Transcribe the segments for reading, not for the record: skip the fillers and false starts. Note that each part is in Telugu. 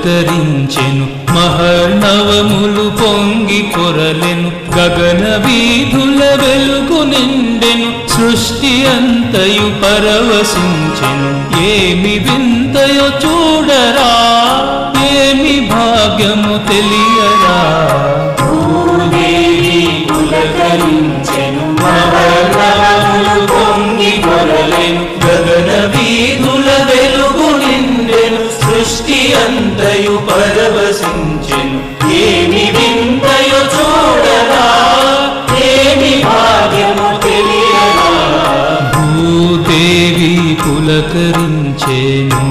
పులకరించెను మహర్నవములు పొంగి పొరలెను గగన వీధుల వెలుగు నిండెను సృష్టి అంతయు పరవశించెను ఏమి వింతయో చూడరా ఏమి భాగ్యము తెలియరా భూదేవి పులకరించెను మహర్నవములు పొంగి పొరలెను గగన వీధుల వెలుగు నిండెను సృష్టి అంతయు పరవశించెను ఏమి వింతయో చూడరా ఏమి భాగ్యము తెలియరా భూదేవి పులకరించెను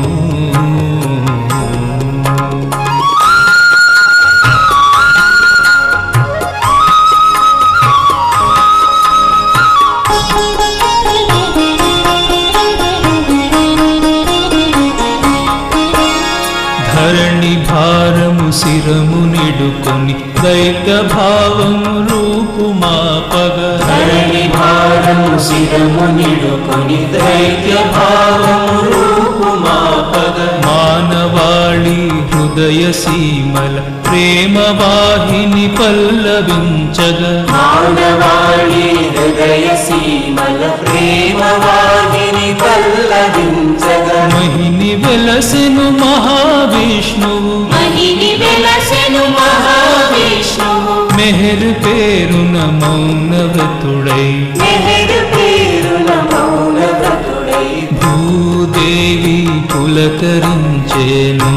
ధరణి భారము శిరము నిడుకొని దైత్య భావము రూపుమాపగ ధరణి భారము శిరము నిడుకొని దైత్య భావము రూపుమాపగ మానవాళి హృదయ సీమల ప్రేమ వాహిని పల్లవించగ మానవాళి హృదయ సీమల ప్రేమ వాహిని పల్లవించగ మహిని వెలసెను మహావిష్ణువు మహిని వెలసెను మహావిష్ణువు మెహర్ పేరున మౌన వ్రతుడై మెహర్ పేరున మౌన వ్రతుడై భూదేవి పులకరించెను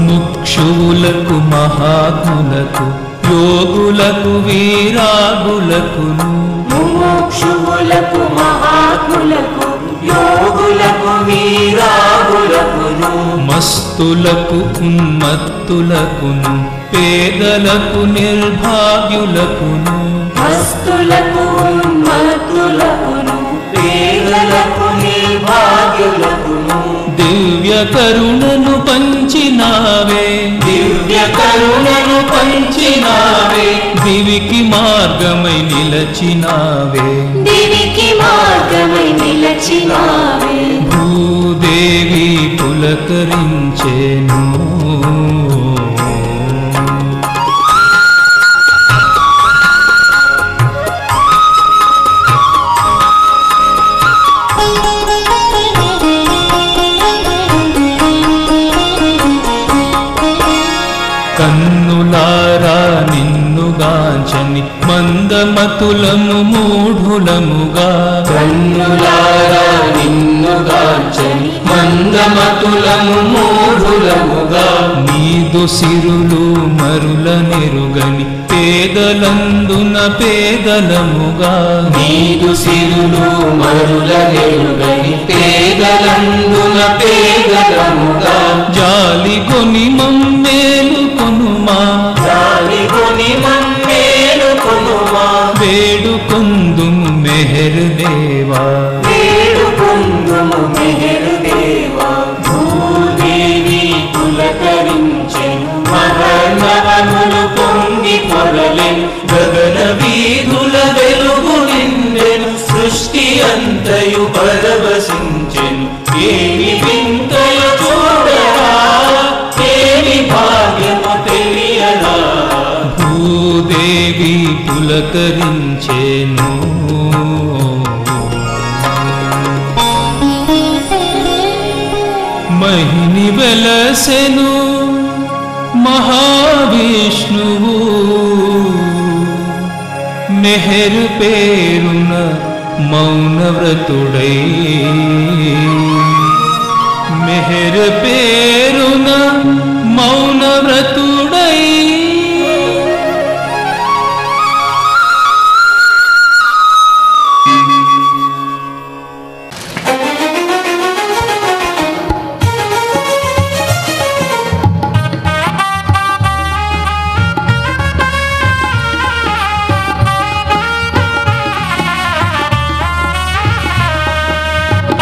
ముముక్షువులకు మహాత్ములకు యోగులకు వీరాగులకును ముముక్షువులకు మహాత్ములకు యోగులకు వీరాగులకును మస్తులకు ఉన్మత్తులకును పేదలకు నిర్భాగ్యులకును మస్తులకు ఉన్మత్తులకును పేదలకు నిర్భాగ్యులకును దివ్య కరుణను పంచినావే దివ్య కరుణను పంచినావే దివికి మార్గమై నిలచినావే దివికి మార్గమై నిలచినావే భూదేవి పులకరించెను కన్నులారా నిన్నుగాంచని మందమతులము మూఢులముగా కన్నులారా నిన్నుగాంచని మందమతులము మూఢులముగా నీదు సిరులు మరుల నెరుగని పేదలందున పేదలముగా నీదు సిరులు మరుల నెరుగని పేదలందున పేదలముగా జాలి కొని మమ్మేలు కొనుమా జాలి కొని మమ్మేలు కొనుమా వేడుకొందుము మెహర్ దేవా వేడుకొందుము మెహర్ దేవా భూదేవి పులకరించెను మహర్నవములు పొంగి పొరలెను గగన వీధుల వెలుగు నిండెను సృష్టి అంతయు పరవశించెను ఏమి వింతయో చూడరా ఏమి భాగ్యము తెలియరా భూదేవి పులకరించెను మహిని వెలసెను మహావిష్ణువు మెహర్ పేరున మౌన వ్రతుడై మెహర్ పేరున మౌన వ్రతుడై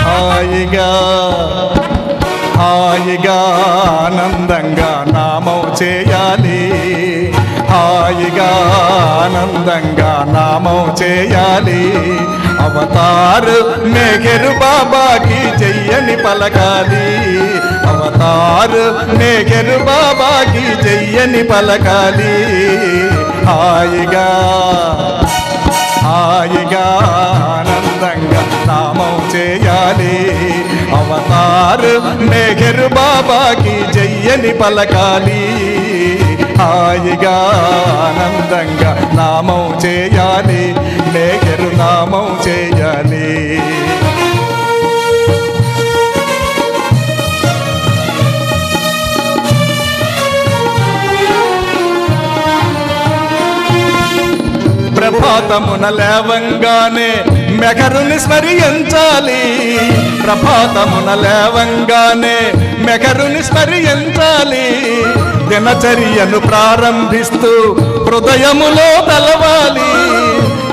హాయిగా హాయిగా ఆనందంగా నామం చేయాలి, హాయిగా ఆనందంగా నామం చేయాలి. అవతార్ మేఘరు బాబాకి జయ్యని పలకాలి, అవతార్ మేఘరు బాబాకి జయ్యని పలకాలి. హాయిగా హాయిగా ఆనందంగా నామం చేయాలి, అవతార్ మేఘరు బాబాకి జయ్యని పలకాలి. హాయిగా ఆనందంగా నామం చేయాలి, మేఘరు నామం చేయాలి. ప్రభాతమున లేవంగానే మెఘరుని స్మరించాలి, ప్రభాతమున లేవంగానే మెఘరుని స్మరించాలి. దినచర్యను ప్రారంభిస్తూ హృదయములో తలవాలి,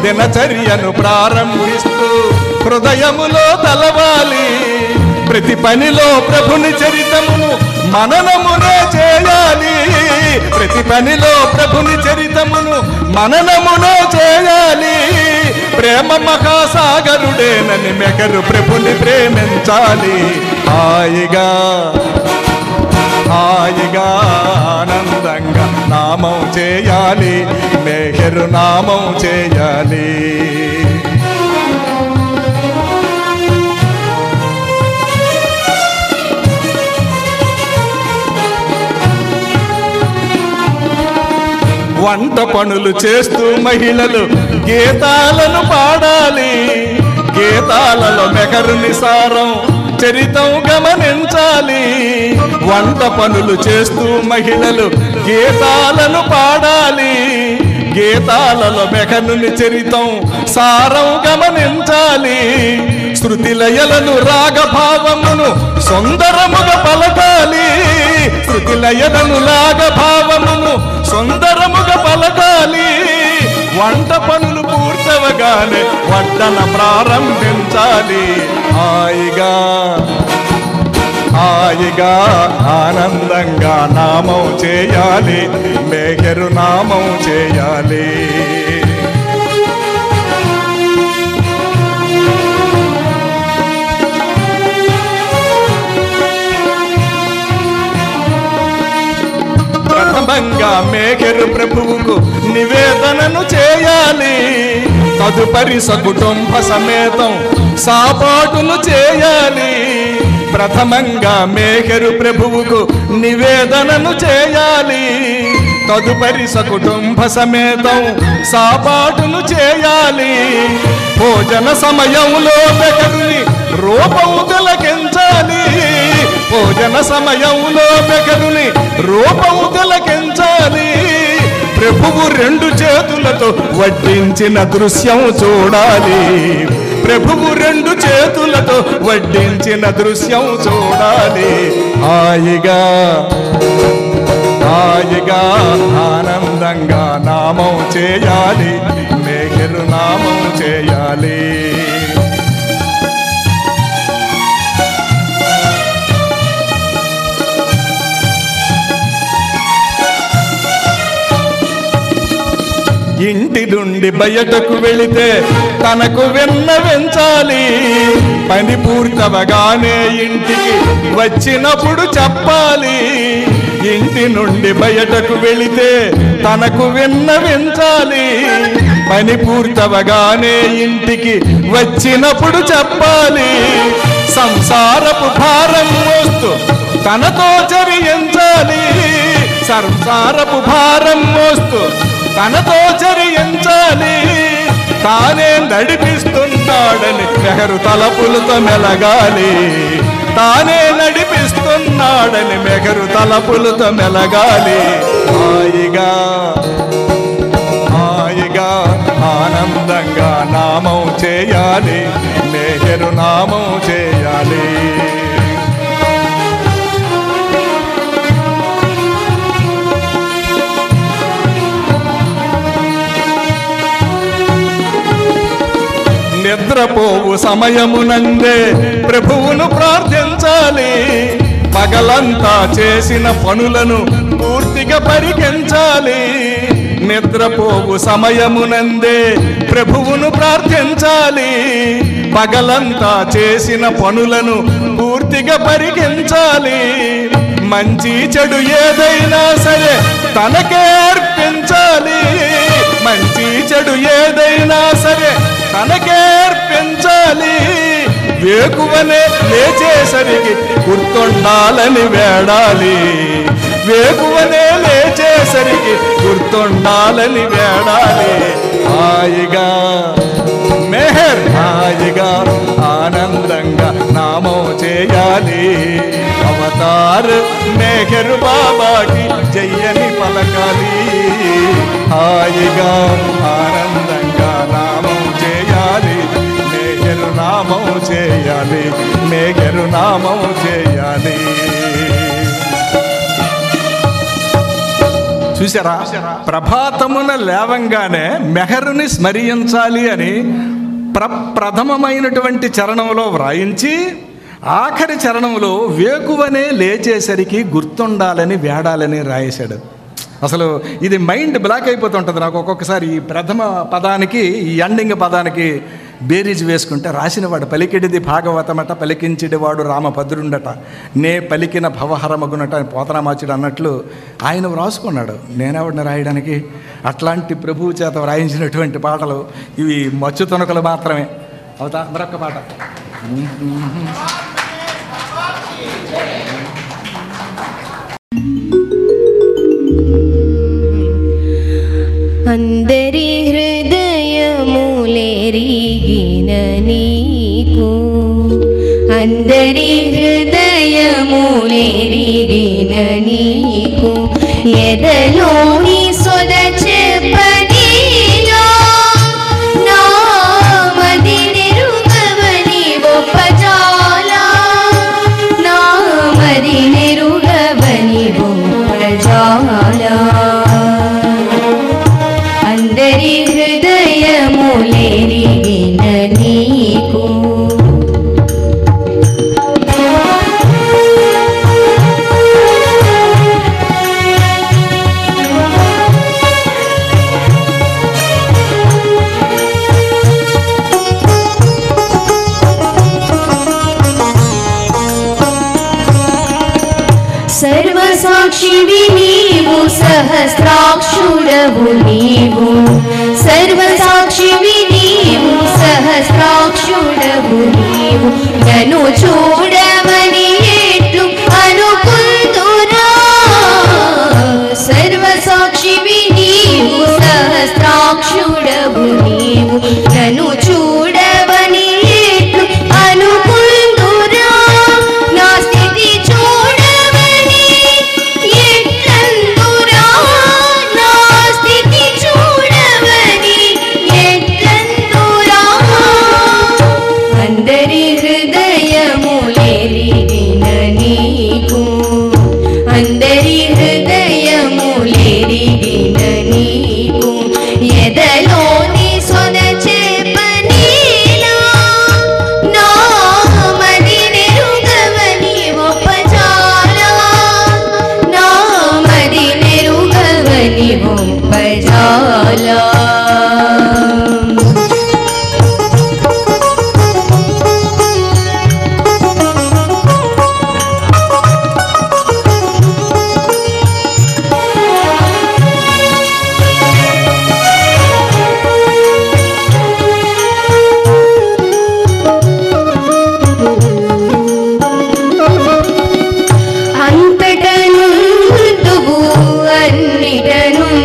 దినచర్యను ప్రారంభిస్తూ హృదయములో తలవాలి. ప్రతి పనిలో ప్రభుని చరితమును మననమునే చేయాలి, ప్రతి పనిలో ప్రభుని చరితమును మననమునే చేయాలి. ప్రేమ మహాసాగరుడేనని మెఘరు ప్రభుని ప్రేమించాలి. హాయిగా హాయిగా ఆనందంగా నామం చేయాలి, మెఘరు నామం చేయాలి. వంట పనులు చేస్తూ మహిళలు గీతాలను పాడాలి, గీతాలలో మెఘరుని సారం చరితం గమనించాలి. వంట పనులు చేస్తూ మహిళలు గీతాలను పాడాలి, గీతాలలో మెఘరుని చరితం సారం గమనించాలి. శృతి లయలను రాగభావమును సుందరముగా పలకాలి, శృతి లయలను రాగభావమును సుందరముగా పలకాలి. వంట పనులు పూర్తవగానే వడ్డన ప్రారంభించాలి. హాయిగా హాయిగా ఆనందంగా నామం చేయాలి, మెఘరు నామం చేయాలి. ప్రథమంగా మేఘరు ప్రభువుకు నివేదనను చేయాలి, తదుపరి సకుటుంబ సమేతం సాపాటును చేయాలి. ప్రథమంగా మేఘరు ప్రభువుకు నివేదనను చేయాలి, తదుపరి సకుటుంబ సమేతం సాపాటును చేయాలి. భోజన సమయంలో మెఘరుని రూపం తిలకించాలి, భోజన సమయంలో మెఘరుని రూపం తిలకించాలి. ప్రభువు రెండు చేతులతో వడ్డించిన దృశ్యం చూడాలి, ప్రభువు రెండు చేతులతో వడ్డించిన దృశ్యం చూడాలి. హాయిగా హాయిగా ఆనందంగా నామం చేయాలి, మేఘరు నామం చేయాలి. ఇంటి నుండి బయటకు వెళితే తనకు విన్నవించాలి, పని పూర్తవగానే ఇంటికి వచ్చినప్పుడు చెప్పాలి. ఇంటి నుండి బయటకు వెళితే తనకు విన్నవించాలి, పని పూర్తవగానే ఇంటికి వచ్చినప్పుడు చెప్పాలి. సంసారపు భారం మోస్తూ తనతో చరించాలి, సంసారపు భారం మోస్తూ తనతో చరించాలి. తానే నడిపిస్తున్నాడని మెహరు తలపులతో మెలగాలి, తానే నడిపిస్తున్నాడని మెహరు తలపులతో మెలగాలి. హాయిగా హాయిగా ఆనందంగా నామం చేయాలి, మెహరు నామం చేయాలి. నిద్రపోవు సమయమునందే ప్రభువును ప్రార్థించాలి, పగలంతా చేసిన పనులను పూర్తిగా పరిగెంచాలి. నిద్రపోవు సమయమునందే ప్రభువును ప్రార్థించాలి. పగలంతా చేసిన పనులను పూర్తిగా పరిగెంచాలి. మంచి చెడు ఏదైనా సరే తనకే అర్పించాలి. మంచి చెడు ఏదైనా సరే తనకే అర్పించాలి. వేకువనే లేచేసరికి గుర్తుండాలని వేడాలి. వేకువనే లేచేసరికి గుర్తుండాలని వేడాలి. హాయిగా మెహర్ హాయిగా ఆనందంగా నామం చేయాలి. అవతార్ మెహర్ బాబాకి జయ్యని పలకాలి. హాయిగా ఆనందంగా నామం చేయాలి. మెహరు నామం చేయాలి. మెహరు నామం చేయాలి. చూసారా, ప్రభాతమున లేవంగానే మెహరుని స్మరించాలి అని ప్రథమమైనటువంటి చరణంలో వ్రాయించి ఆఖరి చరణంలో వేకువనే లేచేసరికి గుర్తుండాలని వేడాలని రాయేశాడు. అసలు ఇది మైండ్ బ్లాక్ అయిపోతుంటుంది నాకు ఒక్కొక్కసారి. ఈ ప్రథమ పదానికి ఈ ఎండింగ్ పదానికి బేరీజ్ వేసుకుంటే రాసినవాడు పలికిడిది భాగవతమట, పలికించిడివాడు రామభద్రుండట, నే పలికిన భవహరమగునట అని పోతనామాచుడు అన్నట్లు ఆయన వ్రాసుకున్నాడు. నేనెవడిని రాయడానికి? అట్లాంటి ప్రభువు చేత వ్రాయించినటువంటి పాటలు ఇవి మచ్చు తొనకలు మాత్రమే. అవుతా మరొక పాట. అందరి హృదయములెరిగిన నీకు, అందరి హృదయములెరిగిన నీకు, ఎదలోని సొద చెప్పనిలో నామది నెరుగవని ఒప్పజాలా, నామది నెరుగవని ఒప్పజాలా. అందరి హృదయములెరిగిన నీకు, సర్వసాక్షివి నీవు, సహస్రాక్షుడవు నీవు, సర్వసాక్షివి నీవు, సహస్రాక్షుడవు నీవు, నన్ను చూడమని ఎట్లు అనుకుందురా. సర్వసాక్షివి నీవు, సహస్రాక్షుడవు నీవు, నన్ను చూడమని ఎట్లు అనుకుందురా. నా స్థితి చూడమని ఎట్లందురా, నా స్థితి చూడమని ఎట్లందురా. అందరి హృదయములెరిగిన నీకు, అందరి హృదయములెరిగిన నీకు, ఎదలోని సొద చెప్పనీలా, నామది నెరుగవని ఒప్పజాలా, నామది నెరుగవని ఒప్పజాలా. అంతటనుందువు అన్నిటనుందువు,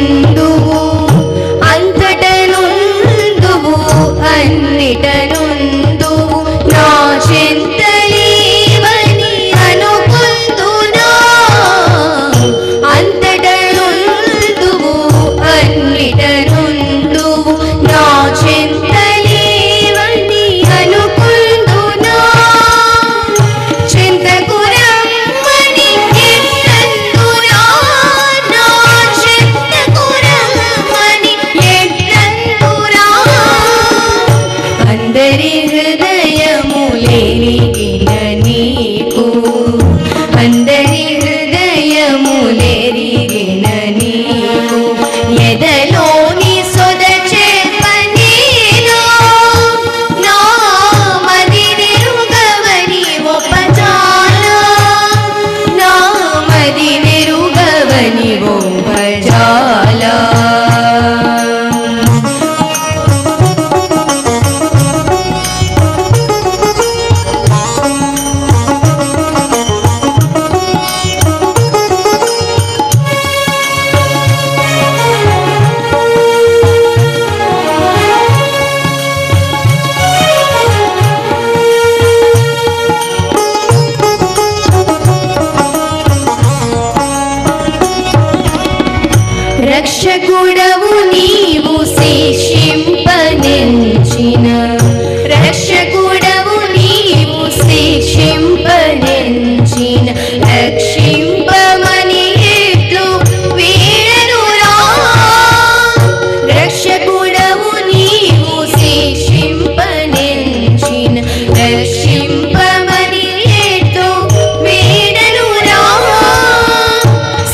ఎదలోని సొదచే పనేనా నా మది నెరుగవని ఒప్పజాల నా మది నెరుగవని ఒప్పజాల రక్షకుడవు నీవు శిక్షింపనెంచిన రక్షకుడవు నీవు శిక్షింపనెంచిన రక్షింపమని ఎట్లు వీడనురా రక్షకుడవు నీవు శిక్షింపనెంచిన రక్షింపమని ఎట్లు వీడనురా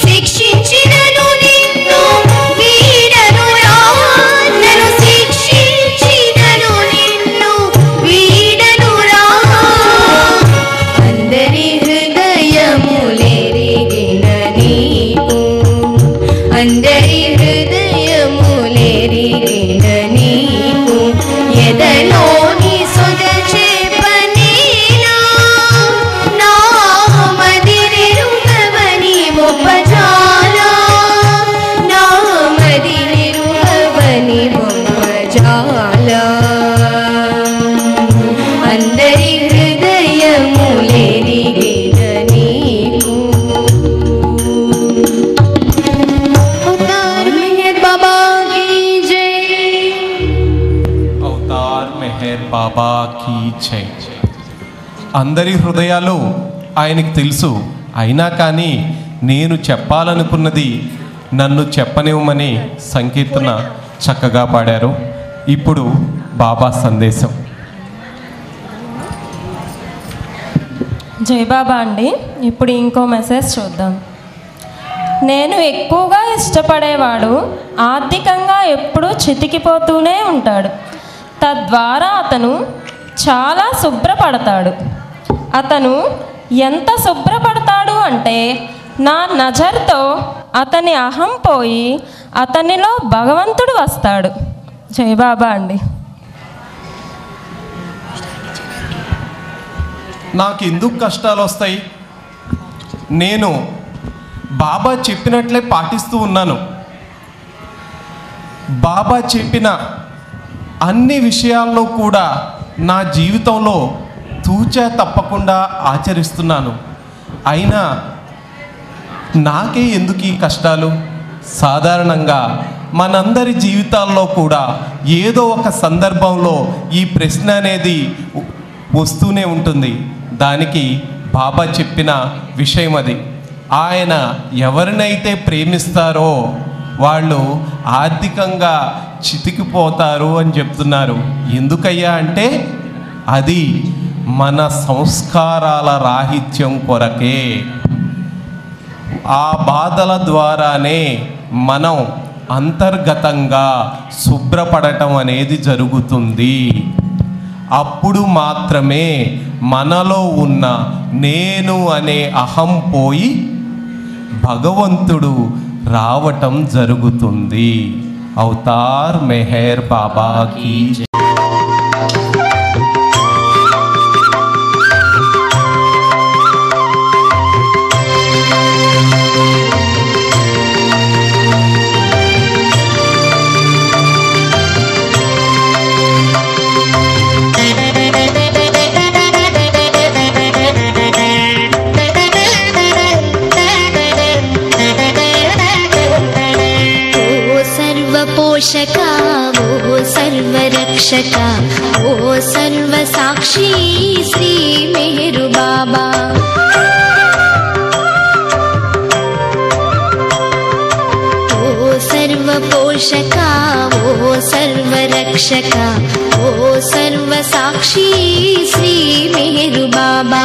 శిక్షించినను నిన్ను వీడనురా నన్ను శిక్షించినను నిన్ను వీడనురా అందరి హృదయములెరిగిన నీకు అందరి హృదయములెరిగిన నీకు ఎదలోని సొదచే పనేనా నా మది నెరుగవని ఒప్పజాల నా మది నెరుగవని ఒప్పజాల అందరి హృదయములెరిగిన నీకు అవతార్ మెహర్ బాబా కీ జై అవతార్ మెహర్ బాబా కీ జై. అందరి హృదయాలు ఆయనకి తెలుసు, అయినా కానీ నేను చెప్పాలనుకున్నది నన్ను చెప్పనివ్వమని సంకీర్తన చక్కగా పాడారు. ఇప్పుడు బాబా సందేశం. జై బాబా అండి. ఇప్పుడు ఇంకో మెసేజ్ చూద్దాం. నేను ఎక్కువగా ఇష్టపడేవాడు ఆర్థికంగా ఎప్పుడూ చితికిపోతూనే ఉంటాడు. తద్వారా అతను చాలా శుభ్రపడతాడు. అతను ఎంత శుభ్రపడతాడు అంటే నా నజర్తో అతని అహం పోయి అతనిలో భగవంతుడు వస్తాడు. జై బాబా అండి. నాకు ఎందుకు కష్టాలు వస్తాయి? నేను బాబా చెప్పినట్లే పాటిస్తూ ఉన్నాను. బాబా చెప్పిన అన్ని విషయాల్లో కూడా నా జీవితంలో తూచా తప్పకుండా ఆచరిస్తున్నాను. అయినా నాకే ఎందుకు ఈ కష్టాలు? సాధారణంగా మనందరి జీవితాల్లో కూడా ఏదో ఒక సందర్భంలో ఈ ప్రశ్న అనేది వస్తూనే ఉంటుంది. దానికి బాబా చెప్పిన విషయం అది. ఆయన ఎవరినైతే ప్రేమిస్తారో వాళ్ళు ఆర్థికంగా చితికిపోతారు అని చెప్తున్నారు. ఎందుకయ్యా అంటే అది మన సంస్కారాల రాహిత్యం కొరకే. ఆ బాధల ద్వారానే మనం అంతర్గతంగా శుభ్రపడటం అనేది జరుగుతుంది. అప్పుడు మాత్రమే మనలో ఉన్న నేను అనే అహం పోయి భగవంతుడు రావటం జరుగుతుంది. అవతార్ మెహర్ బాబా కీ జై. पोषका वो सर्वरक्षका वो सर्वसाक्षी श्री मेहरु बाबा वो सर्वपोषका वो सर्वरक्षका वो सर्वसाक्षी श्री मेहरु बाबा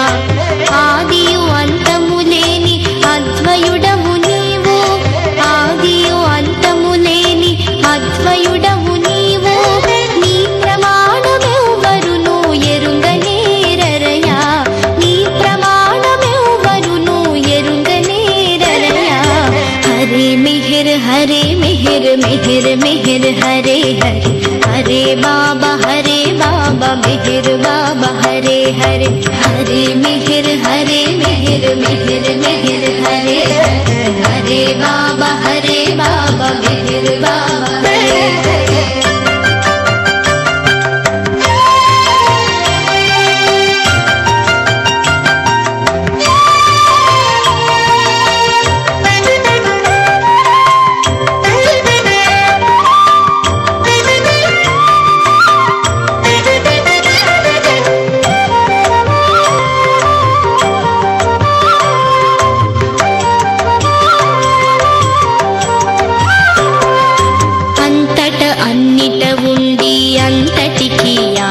आदियु अंतमु लेनि अद्वयुडवु नीवु आदियु अंतमु लेनि मेहर मेहर हरे हरे हरे बाबा मेहर बाबा हरे हरे हरे मेहर मेहर मेहर हरे हरे बाबा मेहर बाबा हरे हरे।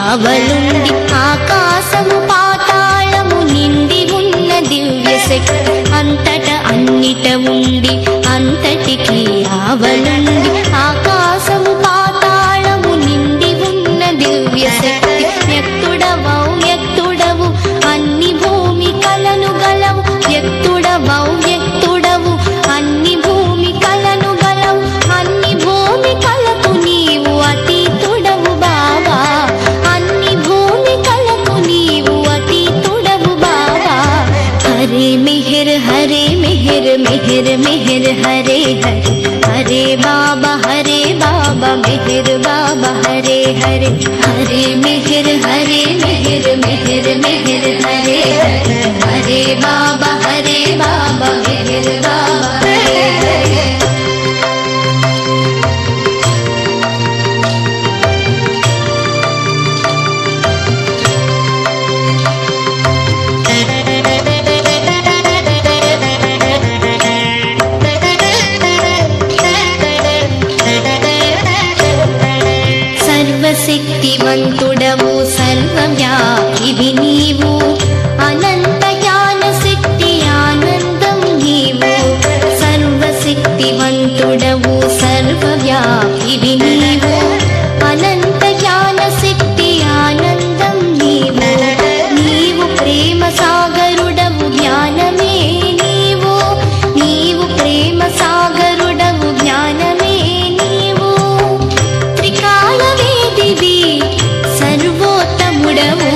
అవలుండి ఆకాశము పాతాళము నిండి ఉన్న దివ్య శక్తి అంతట అన్నిట ఉండి అంతటికి అవలుండి ఆకాశము పాతాళము నిండి ఉన్న దివ్య శక్తి వ్యక్తుడవు అన్ని భూమి కలను గలవు వ్యక్తుడవు అన్ని భూమి కలను గలవు అన్ని భూమి కలకు నీవు అతీతుడవు బాబా हरे मेहर मेहर मेहर हरे हरे हरे बाबा मेहर बाबा हरे हरे हरे मेहर मेहर मेहर हरे हरे हरे बाबा मेहर बाबा हरे हरे। శక్తివంతుడవు సర్వవ్యాపివి నీవు అనంత జ్ఞాన శక్తి ఆనందం నీవు సర్వశక్తివంతుడవు సర్వవ్యాపివి నీవు అనంత జ్ఞాన శక్తి ఆనందం నీవు నీవు ప్రేమ సాగరుడవు జ్ఞానమే నీవు ప్రేమ సాగరుడవు జ్ఞానమే నీవు త్రికాల వేదివి సర్వోత్తముడవు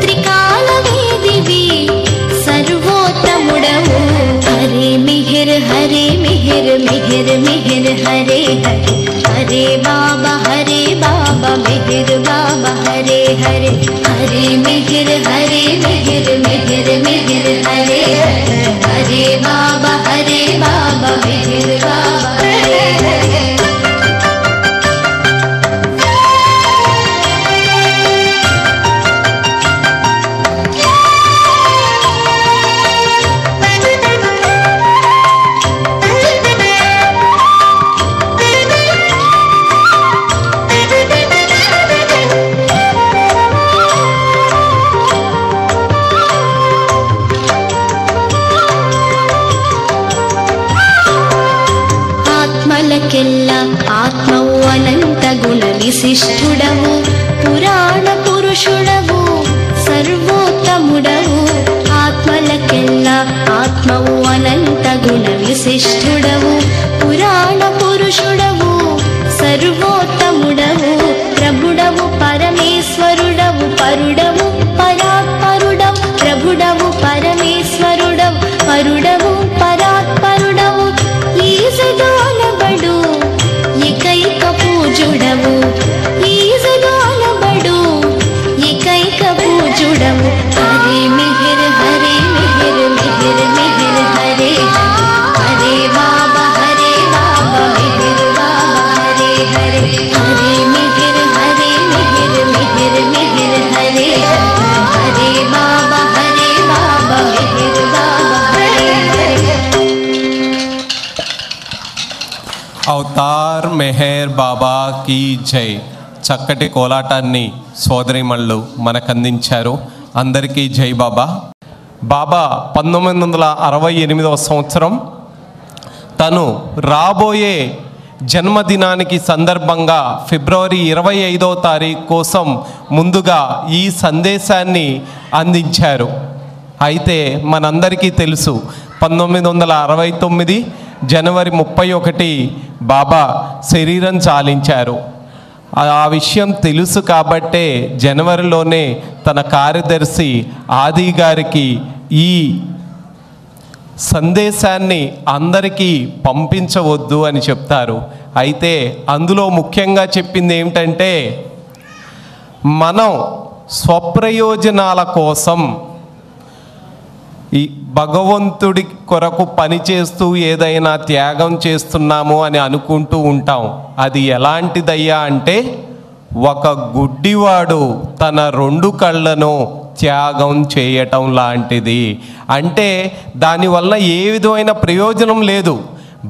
త్రికాల వేదివి సర్వోత్తముడవు హరే మెహర్ మెహర్ హరే హరే హరే బాబా మెహర్ బాబా హరే హరే హరే మెహర్ మెహర్ హరే హరే బాబా మెహర్ బాబా హరే హరే। ఆత్మలకెల్ల ఆత్మవు అనంత గుణ విశిష్టుడవు పురాణ పురుషుడవు సర్వోత్తముడవు ఆత్మలకెల్ల ఆత్మవు అనంత గుణ విశిష్టుడవు పురాణ పురుషుడవు సర్వోత్తముడవు ప్రభుడవు పరమేశ్వరుడవు పరుడవు పరాత్పరుడవు ప్రభుడవు పరమేశ్వరుడవు పరుడవు పరాత్పరుడవు ఈజగానబడు ఏకైక పూజుడవు ఈజగానబడు ఏకైక పూజుడవు హరే మెహర్ హరే హరే బాబా మెహర్ బాబా హరే హరే హరే మెహర్ హరే హరే బాబా మెహర్ బాబా హరే హరే। అవతార్ మెహర్ బాబా కీ జై. చక్కటి కోలాటాన్ని సోదరిమణులు మనకు అందించారు. అందరికీ జై బాబా. బాబా 1968వ సంవత్సరం తను రాబోయే జన్మదినానికి సందర్భంగా ఫిబ్రవరి 25వ తారీఖు కోసం ముందుగా ఈ సందేశాన్ని అందించారు. అయితే మనందరికీ తెలుసు 1969 జనవరి 31 బాబా శరీరం చాలించారు. ఆ విషయం తెలుసు కాబట్టే జనవరిలోనే తన కార్యదర్శి ఆది గారికి ఈ సందేశాన్ని అందరికీ పంపించవద్దు అని చెప్తారు. అయితే అందులో ముఖ్యంగా చెప్పింది ఏమిటంటే, మనం స్వప్రయోజనాల కోసం ఈ భగవంతుడి కొరకు పనిచేస్తూ ఏదైనా త్యాగం చేస్తున్నాము అని అనుకుంటూ ఉంటాం. అది ఎలాంటిదయ్యా అంటే, ఒక గుడ్డివాడు తన 2 కళ్ళను త్యాగం చేయటం లాంటిది. అంటే దానివల్ల ఏ విధమైన ప్రయోజనం లేదు.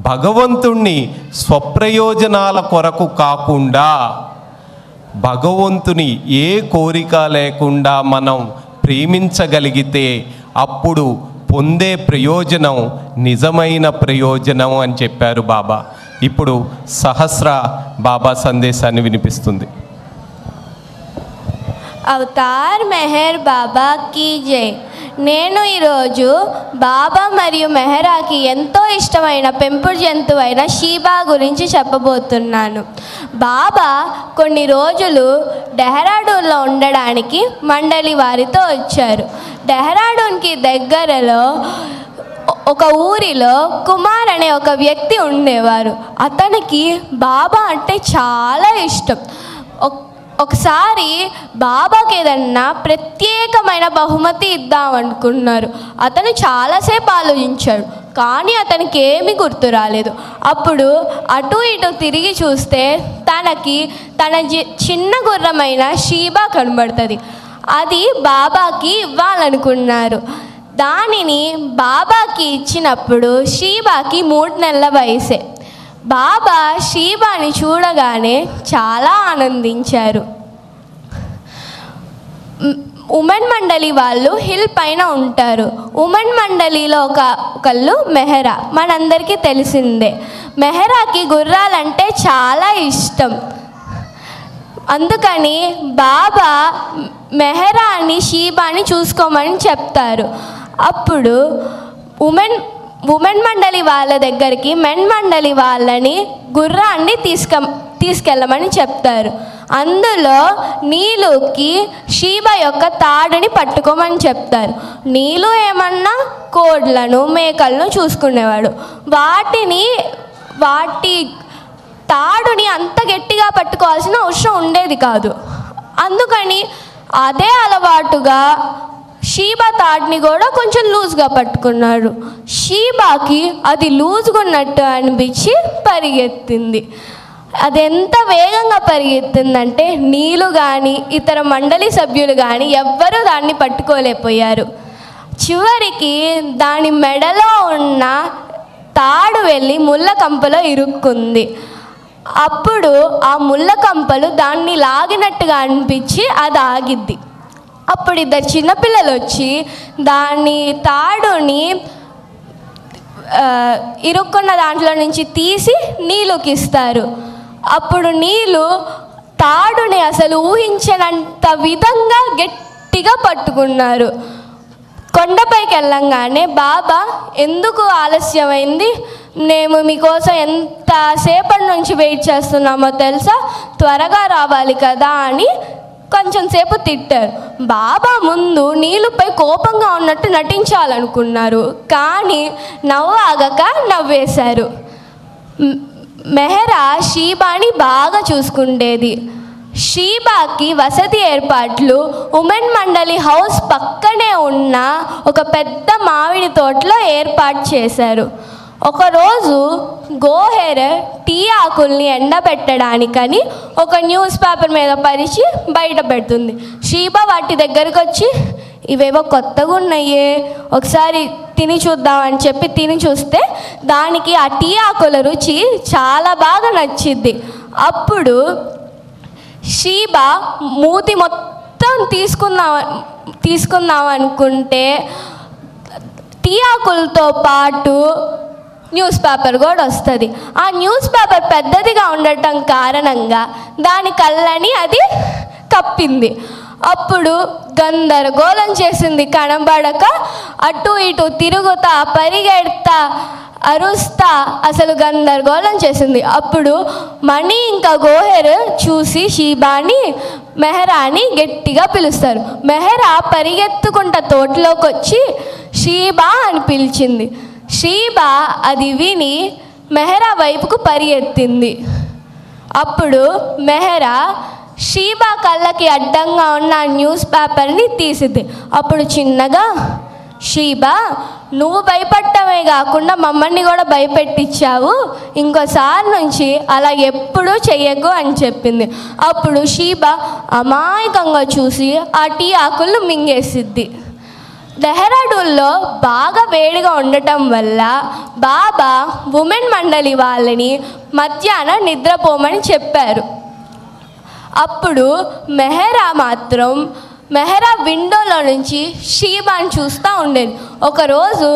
భగవంతుణ్ణి స్వప్రయోజనాల కొరకు కాకుండా, భగవంతుని ఏ కోరిక లేకుండా మనం ప్రేమించగలిగితే అప్పుడు పొందే ప్రయోజనం నిజమైన ప్రయోజనం అని చెప్పారు బాబా. ఇప్పుడు సహస్ర బాబా సందేశాన్ని వినిపిస్తుంది. అవతార్ మెహర్ బాబా కీ జై. నేను ఈరోజు బాబా మరియు మెహరాకి ఎంతో ఇష్టమైన పెంపుడు జంతువు అయిన షీబా గురించి చెప్పబోతున్నాను. బాబా కొన్ని రోజులు డెహ్రాడూన్లో ఉండడానికి మండలి వారితో వచ్చారు. డెహ్రాడూన్కి దగ్గరలో ఒక ఊరిలో కుమార్ అనే ఒక వ్యక్తి ఉండేవారు. అతనికి బాబా అంటే చాలా ఇష్టం. ఒకసారి బాబాకి ఏదన్నా ప్రత్యేకమైన బహుమతి ఇద్దామనుకున్నారు. అతను చాలాసేపు ఆలోచించాడు, కానీ అతనికి ఏమీ గుర్తు రాలేదు. అప్పుడు అటు ఇటు తిరిగి చూస్తే తనకి తన చిన్న గుర్రమైన షీబా కనబడుతుంది. అది బాబాకి ఇవ్వాలనుకున్నారు. దానిని బాబాకి ఇచ్చినప్పుడు షీబాకి 3 నెలల వయసే. బాబా షీబాని చూడగానే చాలా ఆనందించారు. ఉమెన్ మండలి వాళ్ళు హిల్ పైన ఉంటారు. ఉమెన్ మండలిలో ఒకళ్ళు మెహరా, మనందరికీ తెలిసిందే. మెహరాకి గుర్రాలంటే చాలా ఇష్టం. అందుకని బాబా మెహరాని షీబాని చూసుకోమని చెప్తారు. అప్పుడు ఉమెన్ మండలి వాళ్ళ దగ్గరికి మెన్ మండలి వాళ్ళని గుర్రాన్ని తీసుకెళ్ళమని చెప్తారు. అందులో నీలుకి షీబా యొక్క తాడుని పట్టుకోమని చెప్తారు. నీలు ఏమన్నా కోడ్లను మేకలను చూసుకునేవాడు. వాటి తాడుని అంత గట్టిగా పట్టుకోవాల్సిన అవసరం ఉండేది కాదు. అందుకని అదే అలవాటుగా షీబా తాడుని కూడా కొంచెం లూజ్గా పట్టుకున్నాడు. షీబాకి అది లూజ్గా ఉన్నట్టు అనిపించి పరిగెత్తింది. అది ఎంత వేగంగా పరిగెత్తిందంటే నీళ్ళు కానీ ఇతర మండలి సభ్యులు కానీ ఎవ్వరూ దాన్ని పట్టుకోలేకపోయారు. చివరికి దాని మెడలో ఉన్న తాడు వెళ్ళి ముళ్ళ కంపలో ఇరుక్కుంది. అప్పుడు ఆ ముళ్ళ కంపలు దాన్ని లాగినట్టుగా అనిపించి అది ఆగిద్ది. అప్పుడు 2 చిన్నపిల్లలు వచ్చి దాని తాడుని ఇరుక్కున్న దాంట్లో నుంచి తీసి నీళ్ళకి ఇస్తారు. అప్పుడు నీళ్ళు తాడుని అసలు ఊహించనంత విధంగా గట్టిగా పట్టుకున్నారు. కొండపైకి వెళ్ళంగానే బాబా, ఎందుకు ఆలస్యమైంది, మేము మీకోసం ఎంతసేపటి నుంచి వెయిట్ చేస్తున్నామో తెలుసా, త్వరగా రావాలి కదా అని కొంచెం సేపు తిట్టారు. బాబా ముందు నీళ్ళపై కోపంగా ఉన్నట్టు నటించాలనుకున్నారు, కానీ నవ్వాగక నవ్వేశారు. మెహరా షీబాని బాగా చూసుకుండేది. షీబాకి వసతి ఏర్పాట్లు ఉమెన్ మండలి హౌస్ పక్కనే ఉన్న ఒక పెద్ద మామిడి తోటలో ఏర్పాటు చేశారు. ఒకరోజు గోహెర్ టీ ఆకుల్ని ఎండబెట్టడానికని ఒక న్యూస్ పేపర్ మీద పరిచి బయట పెడుతుంది. షీబా వాటి దగ్గరకు వచ్చి, ఇవేవో కొత్తగా ఉన్నాయే, ఒకసారి తిని చూద్దామని చెప్పి తిని చూస్తే దానికి ఆ టీ ఆకుల రుచి చాలా బాగా నచ్చింది. అప్పుడు షీబా మూతి మొత్తం తీసుకుందాం అనుకుంటే టీ ఆకులతో పాటు న్యూస్ పేపర్ కూడా వస్తుంది. ఆ న్యూస్ పేపర్ పెద్దదిగా ఉండటం కారణంగా దాని కళ్ళని అది కప్పింది. అప్పుడు గందరగోళం చేసింది. కనబడక అటు ఇటు తిరుగుతా పరిగెడతా అరుస్తా అసలు గందరగోళం చేసింది. అప్పుడు మణి ఇంకా గోహెర్ చూసి షీబాని మెహరాని గట్టిగా పిలుస్తారు. మెహరా పరిగెత్తుకుంటా తోటలోకి వచ్చి షీబా అని పిలిచింది. షీబా అది విని మెహరా వైపుకు పరిగెత్తింది. అప్పుడు మెహరా షీబా కళ్ళకి అడ్డంగా ఉన్న న్యూస్ పేపర్ని తీసింది. అప్పుడు చిన్నగా, షీబా, నువ్వు భయపడటమే కాకుండా మమ్మల్ని కూడా భయపెట్టించావు, ఇంకోసారి నుంచి అలా ఎప్పుడూ చెయ్యకు అని చెప్పింది. అప్పుడు షీబా అమాయకంగా చూసి ఆ టీ ఆకులను మింగేసిద్ది. డెహ్రాడూన్లో బాగా వేడిగా ఉండటం వల్ల బాబా ఉమెన్ మండలి వాళ్ళని మధ్యాహ్నం నిద్రపోమని చెప్పారు. అప్పుడు మెహరా విండోలో నుంచి షీబాని చూస్తూ ఉండేది. ఒకరోజు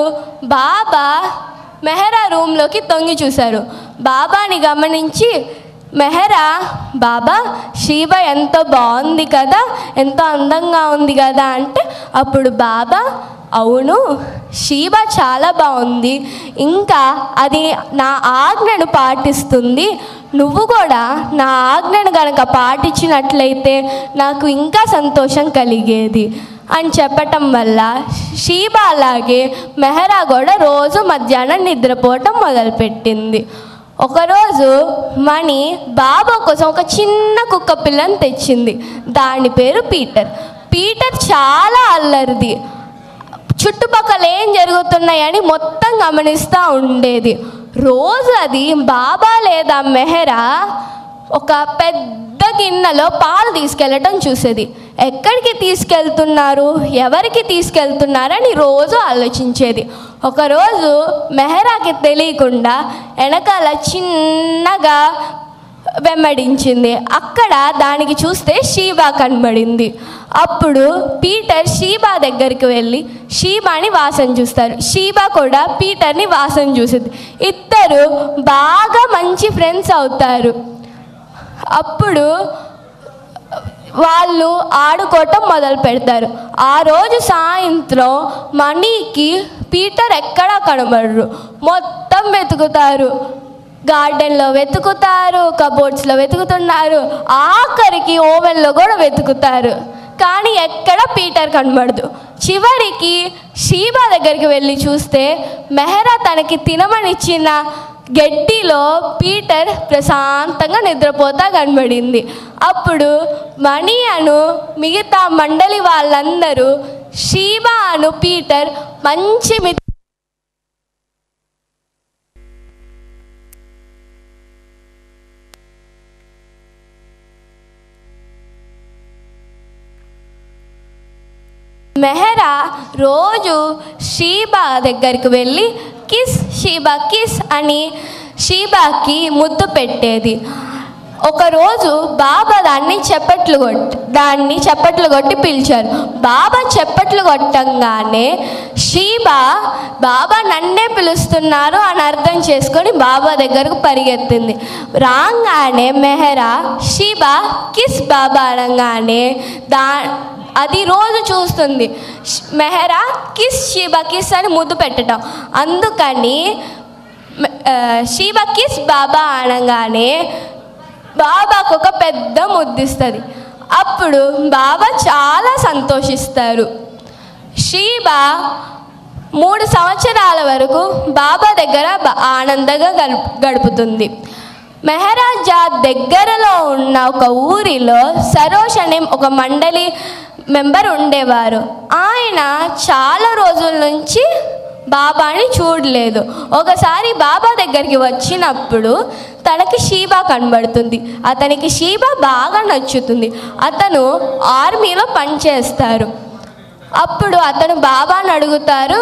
బాబా మెహరా రూమ్లోకి తొంగి చూశారు. బాబాని గమనించి మెహరా, బాబా, షీబా ఎంతో బాగుంది కదా, ఎంతో అందంగా ఉంది కదా అంటే, అప్పుడు బాబా, అవును, షీబా చాలా బాగుంది, ఇంకా అది నా ఆజ్ఞను పాటిస్తుంది, నువ్వు కూడా నా ఆజ్ఞను కనుక పాటించినట్లయితే నాకు ఇంకా సంతోషం కలిగేది అని చెప్పటం వల్ల షీబా అలాగే మెహరా కూడా రోజు మధ్యాహ్నం నిద్రపోవటం మొదలుపెట్టింది. ఒకరోజు మణి బాబా కోసం ఒక చిన్న కుక్క పిల్లని తెచ్చింది. దాని పేరు పీటర్. పీటర్ చాలా అల్లరిది. చుట్టుపక్కల ఏం జరుగుతున్నాయని మొత్తం గమనిస్తూ ఉండేది. రోజు అది బాబా లేదా మెహరా ఒక పెద్ద గిన్నెలో పాలు తీసుకెళ్ళటం చూసేది. ఎక్కడికి తీసుకెళ్తున్నారు, ఎవరికి తీసుకెళ్తున్నారని రోజు ఆలోచించేది. ఒకరోజు మెహరాకి తెలియకుండా వెనకాల చిన్నగా వెంబడించింది. అక్కడ దానికి చూస్తే షీబా కనబడింది. అప్పుడు పీటర్ షీబా దగ్గరికి వెళ్ళి షీబాని వాసన చూస్తారు. షీబా కూడా పీటర్ని వాసన చూసింది. ఇద్దరు బాగా మంచి ఫ్రెండ్స్ అవుతారు. అప్పుడు వాళ్ళు ఆడుకోవటం మొదలు పెడతారు. ఆ రోజు సాయంత్రం మణికి పీటర్ ఎక్కడా కనబడరు. మొత్తం వెతుకుతారు. గార్డెన్లో వెతుకుతారు, కబోర్డ్స్లో వెతుకుతున్నారు, ఆఖరికి ఓవెన్లో కూడా వెతుకుతారు. కానీ ఎక్కడ పీటర్ కనబడదు. చివరికి షీబా దగ్గరికి వెళ్ళి చూస్తే మెహరా తనకి తినమనిచ్చిన గడ్డిలో పీటర్ ప్రశాంతంగా నిద్రపోతా కనబడింది. అప్పుడు మణి అను మిగతా మండలి వాళ్ళందరూ షీబా అను పీటర్ మంచి మెహరా రోజు షీబా దగ్గరికి వెళ్ళి కిస్ షీబా కిస్ అని షీబాకి ముద్దు పెట్టేది. ఒకరోజు బాబా దాన్ని చప్పట్లు కొట్టి పిలిచారు. బాబా చప్పట్లు కొట్టంగానే షీబా బాబా నన్నే పిలుస్తున్నారు అని అర్థం చేసుకొని బాబా దగ్గరకు పరిగెత్తింది. రాగానే మెహరా షీబా కిస్ బాబా అనగానే అది రోజు చూస్తుంది. మెహరా కిస్ షీబా కిస్ అని ముద్దు పెట్టడం. అందుకని షీబా కిస్ బాబా అనగానే బాబాకు ఒక పెద్ద ముద్దిస్తుంది. అప్పుడు బాబా చాలా సంతోషిస్తారు. షీబా 3 సంవత్సరాల వరకు బాబా దగ్గర ఆనందంగా గడుపుతుంది. మెహరాజాద్ దగ్గరలో ఉన్న ఒక ఊరిలో సరోష్ అనే ఒక మండలి మెంబర్ ఉండేవారు. ఆయన చాలా రోజుల నుంచి బాబాని చూడలేదు. ఒకసారి బాబా దగ్గరికి వచ్చినప్పుడు తనకి షీబా కనబడుతుంది. అతనికి షీబా బాగా నచ్చుతుంది. అతను ఆర్మీలో పనిచేస్తారు. అప్పుడు అతను బాబాని అడుగుతారు,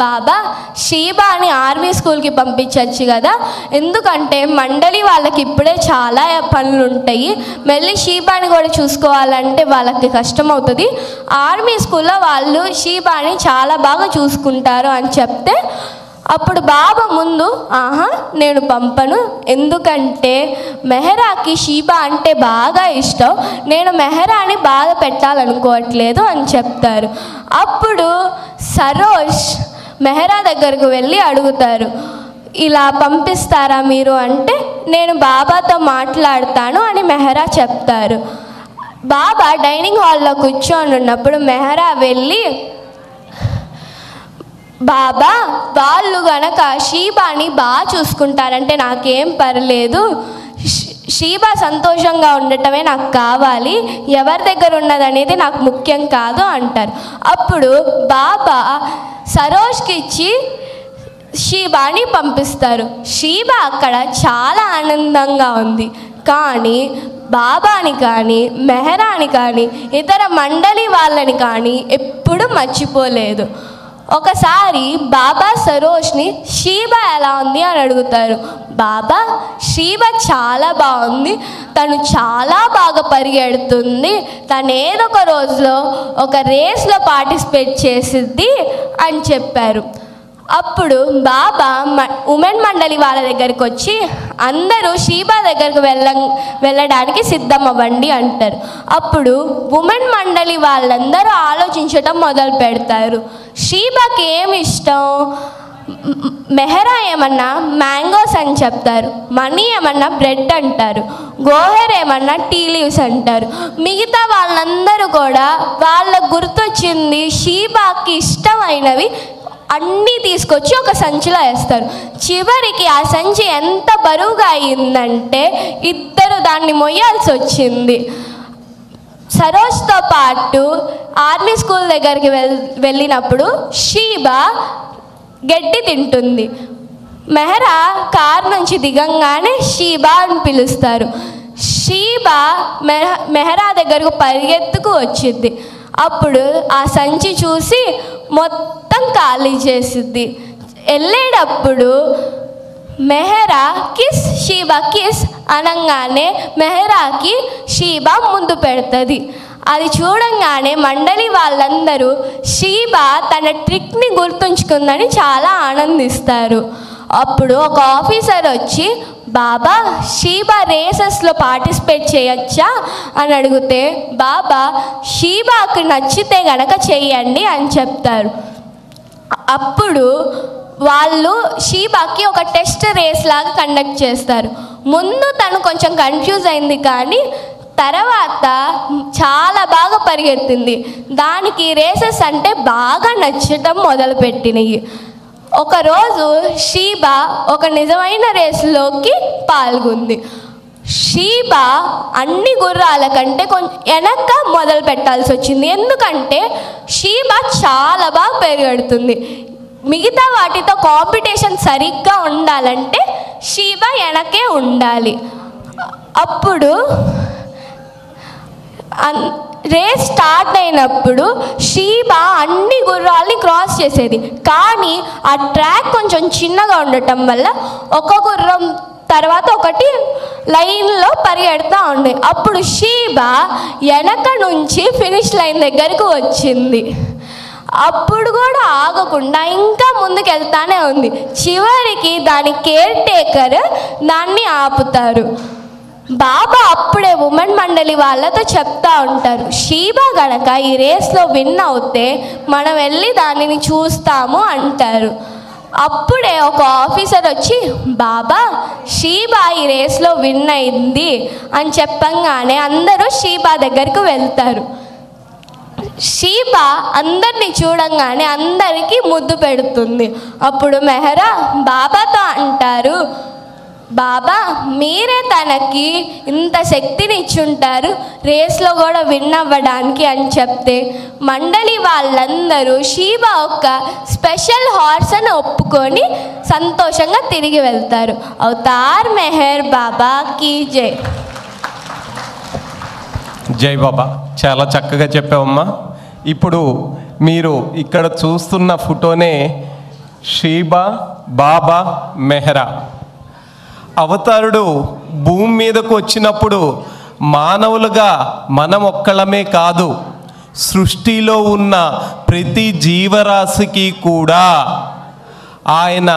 బాబా షీబాని ఆర్మీ స్కూల్కి పంపించవచ్చు కదా, ఎందుకంటే మండలి వాళ్ళకి ఇప్పుడే చాలా పనులు ఉంటాయి, మళ్ళీ షీబాని కూడా చూసుకోవాలంటే వాళ్ళకి కష్టం అవుతుంది, ఆర్మీ స్కూల్లో వాళ్ళు షీబాని చాలా బాగా చూసుకుంటారు అని చెప్తే అప్పుడు బాబా ముందు నేను పంపను, ఎందుకంటే మెహరాకి షీబా అంటే బాగా ఇష్టం, నేను మెహరాని బాధ పెట్టాలనుకోవట్లేదు అని చెప్తారు. అప్పుడు సరోష్ మెహరా దగ్గరకు వెళ్ళి అడుగుతారు, ఇలా పంపిస్తారా మీరు అంటే, నేను బాబాతో మాట్లాడతాను అని మెహరా చెప్తారు. బాబా డైనింగ్ హాల్లో కూర్చొని ఉన్నప్పుడు మెహరా వెళ్ళి, బాబా వాళ్ళు గనక షీబాని బాగా చూసుకుంటారంటే నాకేం పర్లేదు, షీబా సంతోషంగా ఉండటమే నాకు కావాలి, ఎవరి దగ్గర ఉన్నదనేది నాకు ముఖ్యం కాదు అంటారు. అప్పుడు బాబా సరోజ్కి ఇచ్చి షీబాని పంపిస్తారు. షీబా అక్కడ చాలా ఆనందంగా ఉంది. కానీ బాబాని కానీ మెహరాని కానీ ఇతర మండలి వాళ్ళని కానీ ఎప్పుడూ మర్చిపోలేదు. ఒకసారి బాబా సరోజ్ని షీబా ఎలా ఉంది అని అడుగుతారు. బాబా షీబా చాలా బాగుంది, తను చాలా బాగా పరిగెడుతుంది, తను ఏదో ఒక రోజులో ఒక రేస్లో పార్టిసిపేట్ చేసిద్ది అని చెప్పారు. అప్పుడు బాబా ఉమెన్ మండలి వాళ్ళ దగ్గరికి వచ్చి, అందరూ షీబా దగ్గరకు వెళ్ళడానికి సిద్ధం అవ్వండి అంటారు. అప్పుడు ఉమెన్ మండలి వాళ్ళందరూ ఆలోచించటం మొదలు పెడతారు. షీబాకి ఏమి ఇష్టం? మెహరా ఏమన్నా మ్యాంగోస్ అని చెప్తారు, మనీ ఏమన్నా బ్రెడ్ అంటారు, గోహర్ ఏమన్నా టీ లీవ్స్ అంటారు. మిగతా వాళ్ళందరూ కూడా వాళ్ళకు గుర్తొచ్చింది షీబాకి ఇష్టమైనవి అన్నీ తీసుకొచ్చి ఒక సంచిలో వేస్తారు. చివరికి ఆ సంచి ఎంత బరువుగా అయిందంటే ఇద్దరు దాన్ని మొయ్యాల్సి వచ్చింది. సరోజ్తో పాటు ఆర్మీ స్కూల్ దగ్గరికి వెళ్ళినప్పుడు షీబా గడ్డి తింటుంది. మెహరా కార్ నుంచి దిగంగానే షీబా అని పిలుస్తారు. షీబా మెహరా దగ్గరకు పరిగెత్తుకు వచ్చింది. అప్పుడు ఆ సంచి చూసి మొత్తం ఖాళీ చేసిద్ది. వెళ్ళేటప్పుడు మెహరా కిస్ షీబా కిస్ అనగానే మెహరాకి షీబా ముందు పెడుతుంది. అది చూడంగానే మండలి వాళ్ళందరూ షీబా తన ట్రిక్ని గుర్తుంచుకుందని చాలా ఆనందిస్తారు. అప్పుడు ఒక ఆఫీసర్ వచ్చి, బాబా షీబా రేసెస్లో పార్టిసిపేట్ చేయొచ్చా అని అడిగితే, బాబా షీబాకు నచ్చితే గనక చెయ్యండి అని చెప్తారు. అప్పుడు వాళ్ళు షీబాకి ఒక టెస్ట్ రేస్ లాగా కండక్ట్ చేస్తారు. ముందు తను కొంచెం కన్ఫ్యూజ్ అయింది, కానీ తర్వాత చాలా బాగా పరిగెత్తింది. దానికి రేసెస్ అంటే బాగా నచ్చటం మొదలుపెట్టినాయి. ఒకరోజు షీబా ఒక నిజమైన రేసులోకి పాల్గొంది. షీబా అన్ని గుర్రాల కంటే కొంచెం వెనక మొదలు పెట్టాల్సి వచ్చింది. ఎందుకంటే షీబా చాలా బాగా పరిగెడుతుంది. మిగతా వాటితో కాంపిటీషన్ సరిగ్గా ఉండాలంటే షీబా వెనకే ఉండాలి. అప్పుడు రేస్ స్టార్ట్ అయినప్పుడు షీబా అన్ని గుర్రాల్ని క్రాస్ చేసేది. కానీ ఆ ట్రాక్ కొంచెం చిన్నగా ఉండటం వల్ల ఒక గుర్రం తర్వాత ఒకటి లైన్లో పరిగెడుతూ ఉండే. అప్పుడు షీబా వెనక నుంచి ఫినిష్ లైన్ దగ్గరికి వచ్చింది. అప్పుడు కూడా ఆగకుండా ఇంకా ముందుకు వెళ్తానే ఉంది. చివరికి దాని కేర్ టేకర్ దాన్ని ఆపుతారు. బాబా అప్పుడే ఉమెన్ మండలి వాళ్ళతో చెప్తా ఉంటారు, షీబా గనక ఈ రేస్లో విన్ అవుతే మనం వెళ్ళి దానిని చూస్తాము అంటారు. అప్పుడే ఒక ఆఫీసర్ వచ్చి, బాబా షీబా ఈ రేస్లో విన్ అయింది అని చెప్పంగానే అందరూ షీబా దగ్గరికి వెళ్తారు. షీబా అందరినీ చూడంగానే అందరికీ ముద్దు పెడుతుంది. అప్పుడు మెహరా బాబాతో అంటారు, బాబా మీరే తనకి ఇంత శక్తిని ఇచ్చుంటారు, రేస్లో కూడా విన్ అవ్వడానికి అని చెప్తే మండలి వాళ్ళందరూ షీబా ఒక స్పెషల్ హార్స్ అని ఒప్పుకొని సంతోషంగా తిరిగి వెళ్తారు. అవతార్ మెహర్ బాబాకి జై. జై బాబా. చాలా చక్కగా చెప్పావమ్మా. ఇప్పుడు మీరు ఇక్కడ చూస్తున్న ఫోటోనే షీబా, బాబా, మెహరా. అవతారుడు భూమి మీదకు వచ్చినప్పుడు మానవులుగా మనం ఒక్కళ్ళమే కాదు, సృష్టిలో ఉన్న ప్రతి జీవరాశికి కూడా ఆయన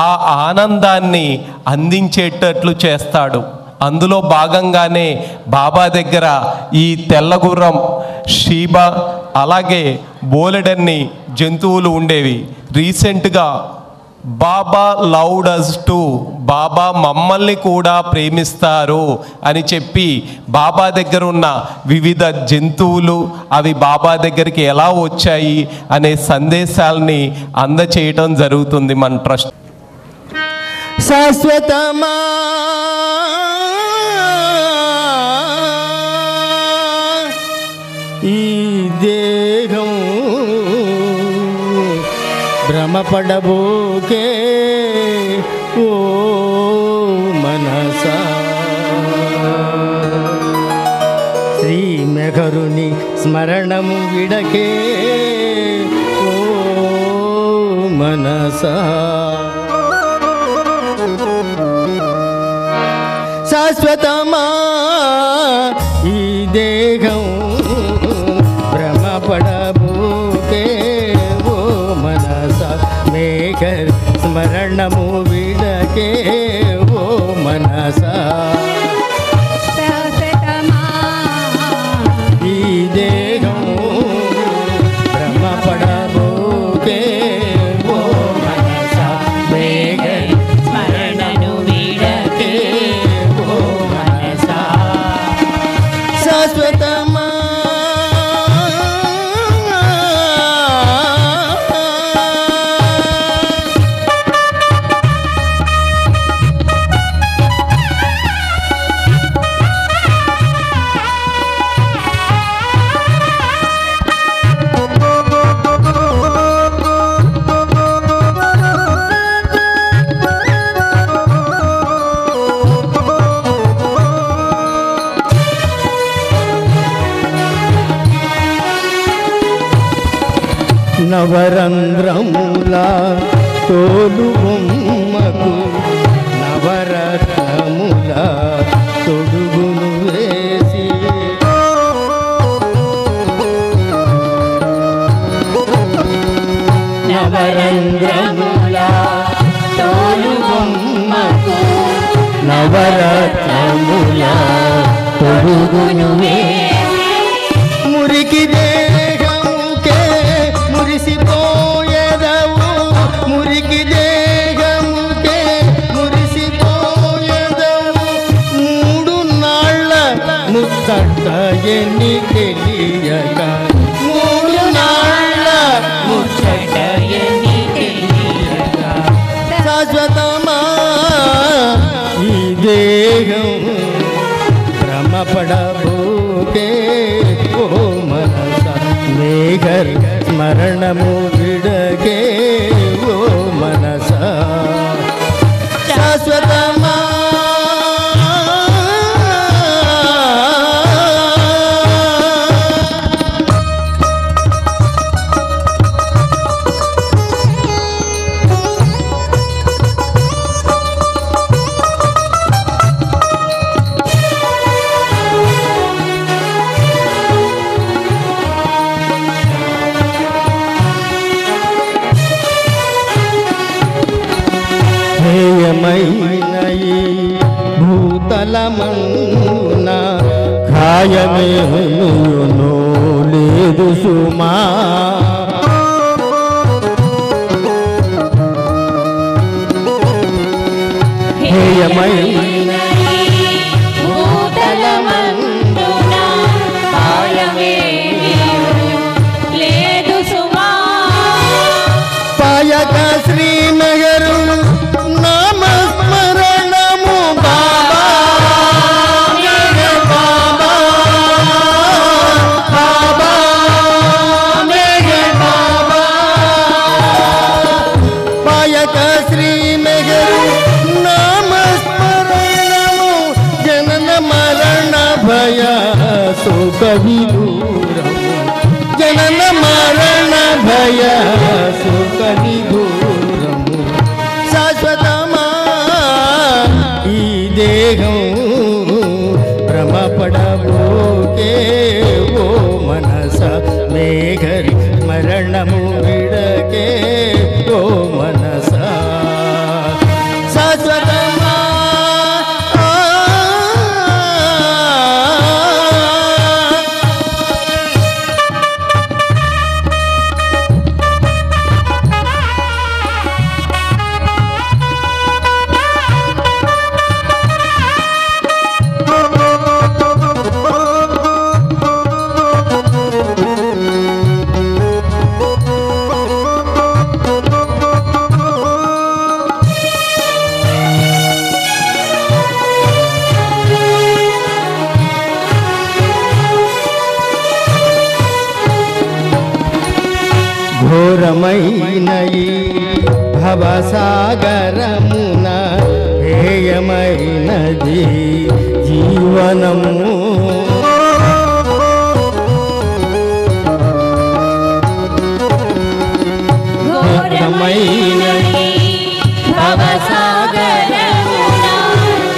ఆ ఆనందాన్ని అందించేటట్లు చేస్తాడు. అందులో భాగంగానే బాబా దగ్గర ఈ తెల్లగుర్రం షీబా అలాగే బోలెడన్ని జంతువులు ఉండేవి. రీసెంట్గా బాబా లవ్డ్ అస్ టు, బాబా మమ్మల్ని కూడా ప్రేమిస్తారు అని చెప్పి బాబా దగ్గర ఉన్న వివిధ జంతువులు అవి బాబా దగ్గరికి ఎలా వచ్చాయి అనే సందేశాలని అందచేయటం జరుగుతుంది మన ట్రస్ట్. శాశ్వతమా ఈ దేహం భ్రమపడబోకే ఓ మనసా, శ్రీ మెఘరుని స్మరణము విడకే ఓ మనసా. శాశ్వతమా ఈ దేహం భ్రమపడబోకే ఓ మనసా, మేఘర్ స్మరణము విడకే ఓ మనసా. ఈ దేహం భ్రమపడబోకే ఓ మనసా, మేఘర్ స్మరణను విడకే ఓ మనసా. శాశ్వతమా నవరంధ్రముల తోలు బొమ్మకు నవరత్నముల తొడుగును వేసి, నవరంధ్రముల తోలు బొమ్మకు నవరత్నముల తొడుగును వేసి, మురికి దేహముకే మురిసిపోయేదవు, మురికి దేహముకే మురిసిపోయేదవు, మూడు నాళ్ళ ముచ్చట ఎన్ని తెలియక, మూడు నాళ్ళ ముచ్చట ఎన్ని తెలియక. శాశ్వతమా ఈ దేహం భ్రమపడబోకే ఓ మనసా, మేఘర్ స్మరణము విడకే ఓ మనసా. శాశ్వతమా హేయమైన ఈ భూతలమన్న ఖాయమేయును లేదు సుమా, హేయమైన పాయక శ్రీ మెఘరు నామస్మరణము బాబా, బాబా బాబా బాబా. పాయక శ్రీ మెఘరు నామస్మరణము జనన మరణ భయ సుఖ విదూరము, జనన మరణ భయ సుఖ విదూరము. శాశ్వతమా ఈ దేహం భ్రమపడబోకే ఓ మనసా, మేఘరి మరణము విడకే ఓ మనసా. శాశ్వతమా ఘోరమైన ఈ భవసాగరమున హేయమైనది జీవనము. ఘోరమైన భవసాగరమున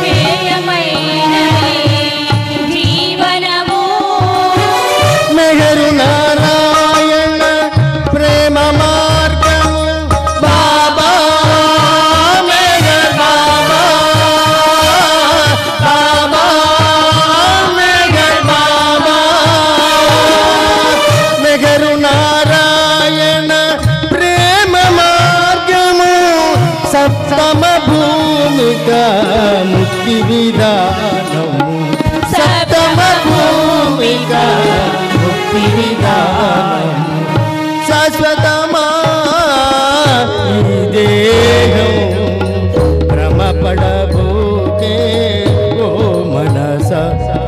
హేయమైనది జీవనము. మెహరు నారాయణ ప్రేమ మార్గము బాబా మెహర్ బాబా బాబా మెహర్ బాబా. మెహరు నారాయణ ప్రేమ మార్గము సప్తమ భూమిక ముక్తి విధానము. సప్తమ భూమిక ముక్తి విధానము. శాశ్వతమా ఈ దేహం భ్రమపడబోకే ఓ మనస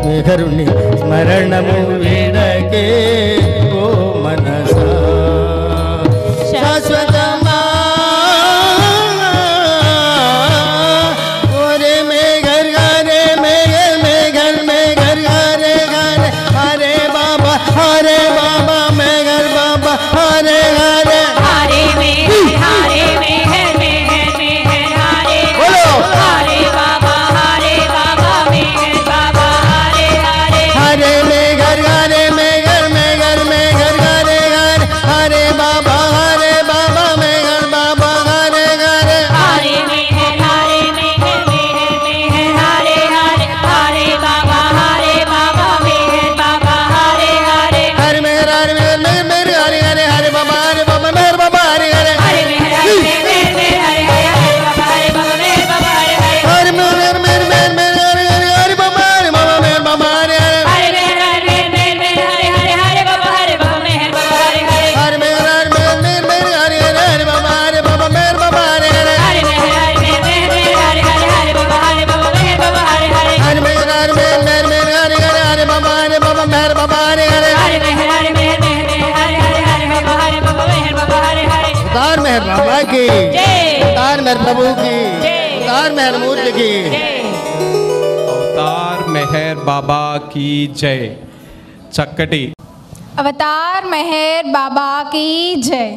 మెహరుని స్మరణము విడకే ఓ మనస. శాశ్వతమా ఓరే మేఘర్ హరే మేఘర్ మేఘర్ మేఘర్ హరే హరే హరే బాబా మేఘర్ బాబా హరే హరే. హరే మేఘర్ హరే మేఘర్ మేఘర్ మేఘర్ హరే బోలో. హరే బాబా మేఘర్ బాబా హరే హరే. హరే మేఘర్ హరే మేఘర్ మేఘర్ మేఘర్ హరే హరే హరే బాబా మేఘర్ బాబా హరే హరే. హరే మేఘర్ హరే మేఘర్ మేఘర్ మేఘర్ హరే హరే హరే బాబా మేఘర్ బాబా హరే హరే. హరే మేఘర్ హరే మేఘర్ మేఘర్ హరే హరే హరే బాబా మేఘర్ బాబా హరే హరే. హరే మేఘర్ హరే మేఘర్ మేఘర్ హరే హరే హరే బాబా మేఘర్ బాబా హరే హరే. హరే మేఘర్ మేఘర్ మేఘర్ హరే హరే హరే బాబా మేఘర్ బాబా హరే హరే. హరే మేఘర్ హరే మేఘర్ మేఘర్ హరే హరే హరే బాబా మేఘర్ బాబా హరే హరే. హరే మేఘర్ హరే మేఘర్ మేఘర్ హరే హరే హరే బాబా మేఘర్ బాబా హరే హరే. హరే మేఘర్ హరే మేఘర్ మేఘర్ హరే హరే హరే బాబా మేఘర్ బాబా హరే హరే. హరే మేఘర్ హరే మేఘర్ మేఘర్ హరే హరే హరే బాబా మేఘర్ బాబా హరే హరే. హరే మేఘర్ హరే మేఘర్ మేఘర్ హరే హరే హరే బాబా మేఘర్ బాబా హరే హరే. अवतार मेहर बाबा की जय। अवतार मेहर प्रभु की जय। अवतार मेहर मूर्ति की అవతార్ మెహర్ బాబా కీ జై. చక్కటి अवतार मेहर बाबा की जय.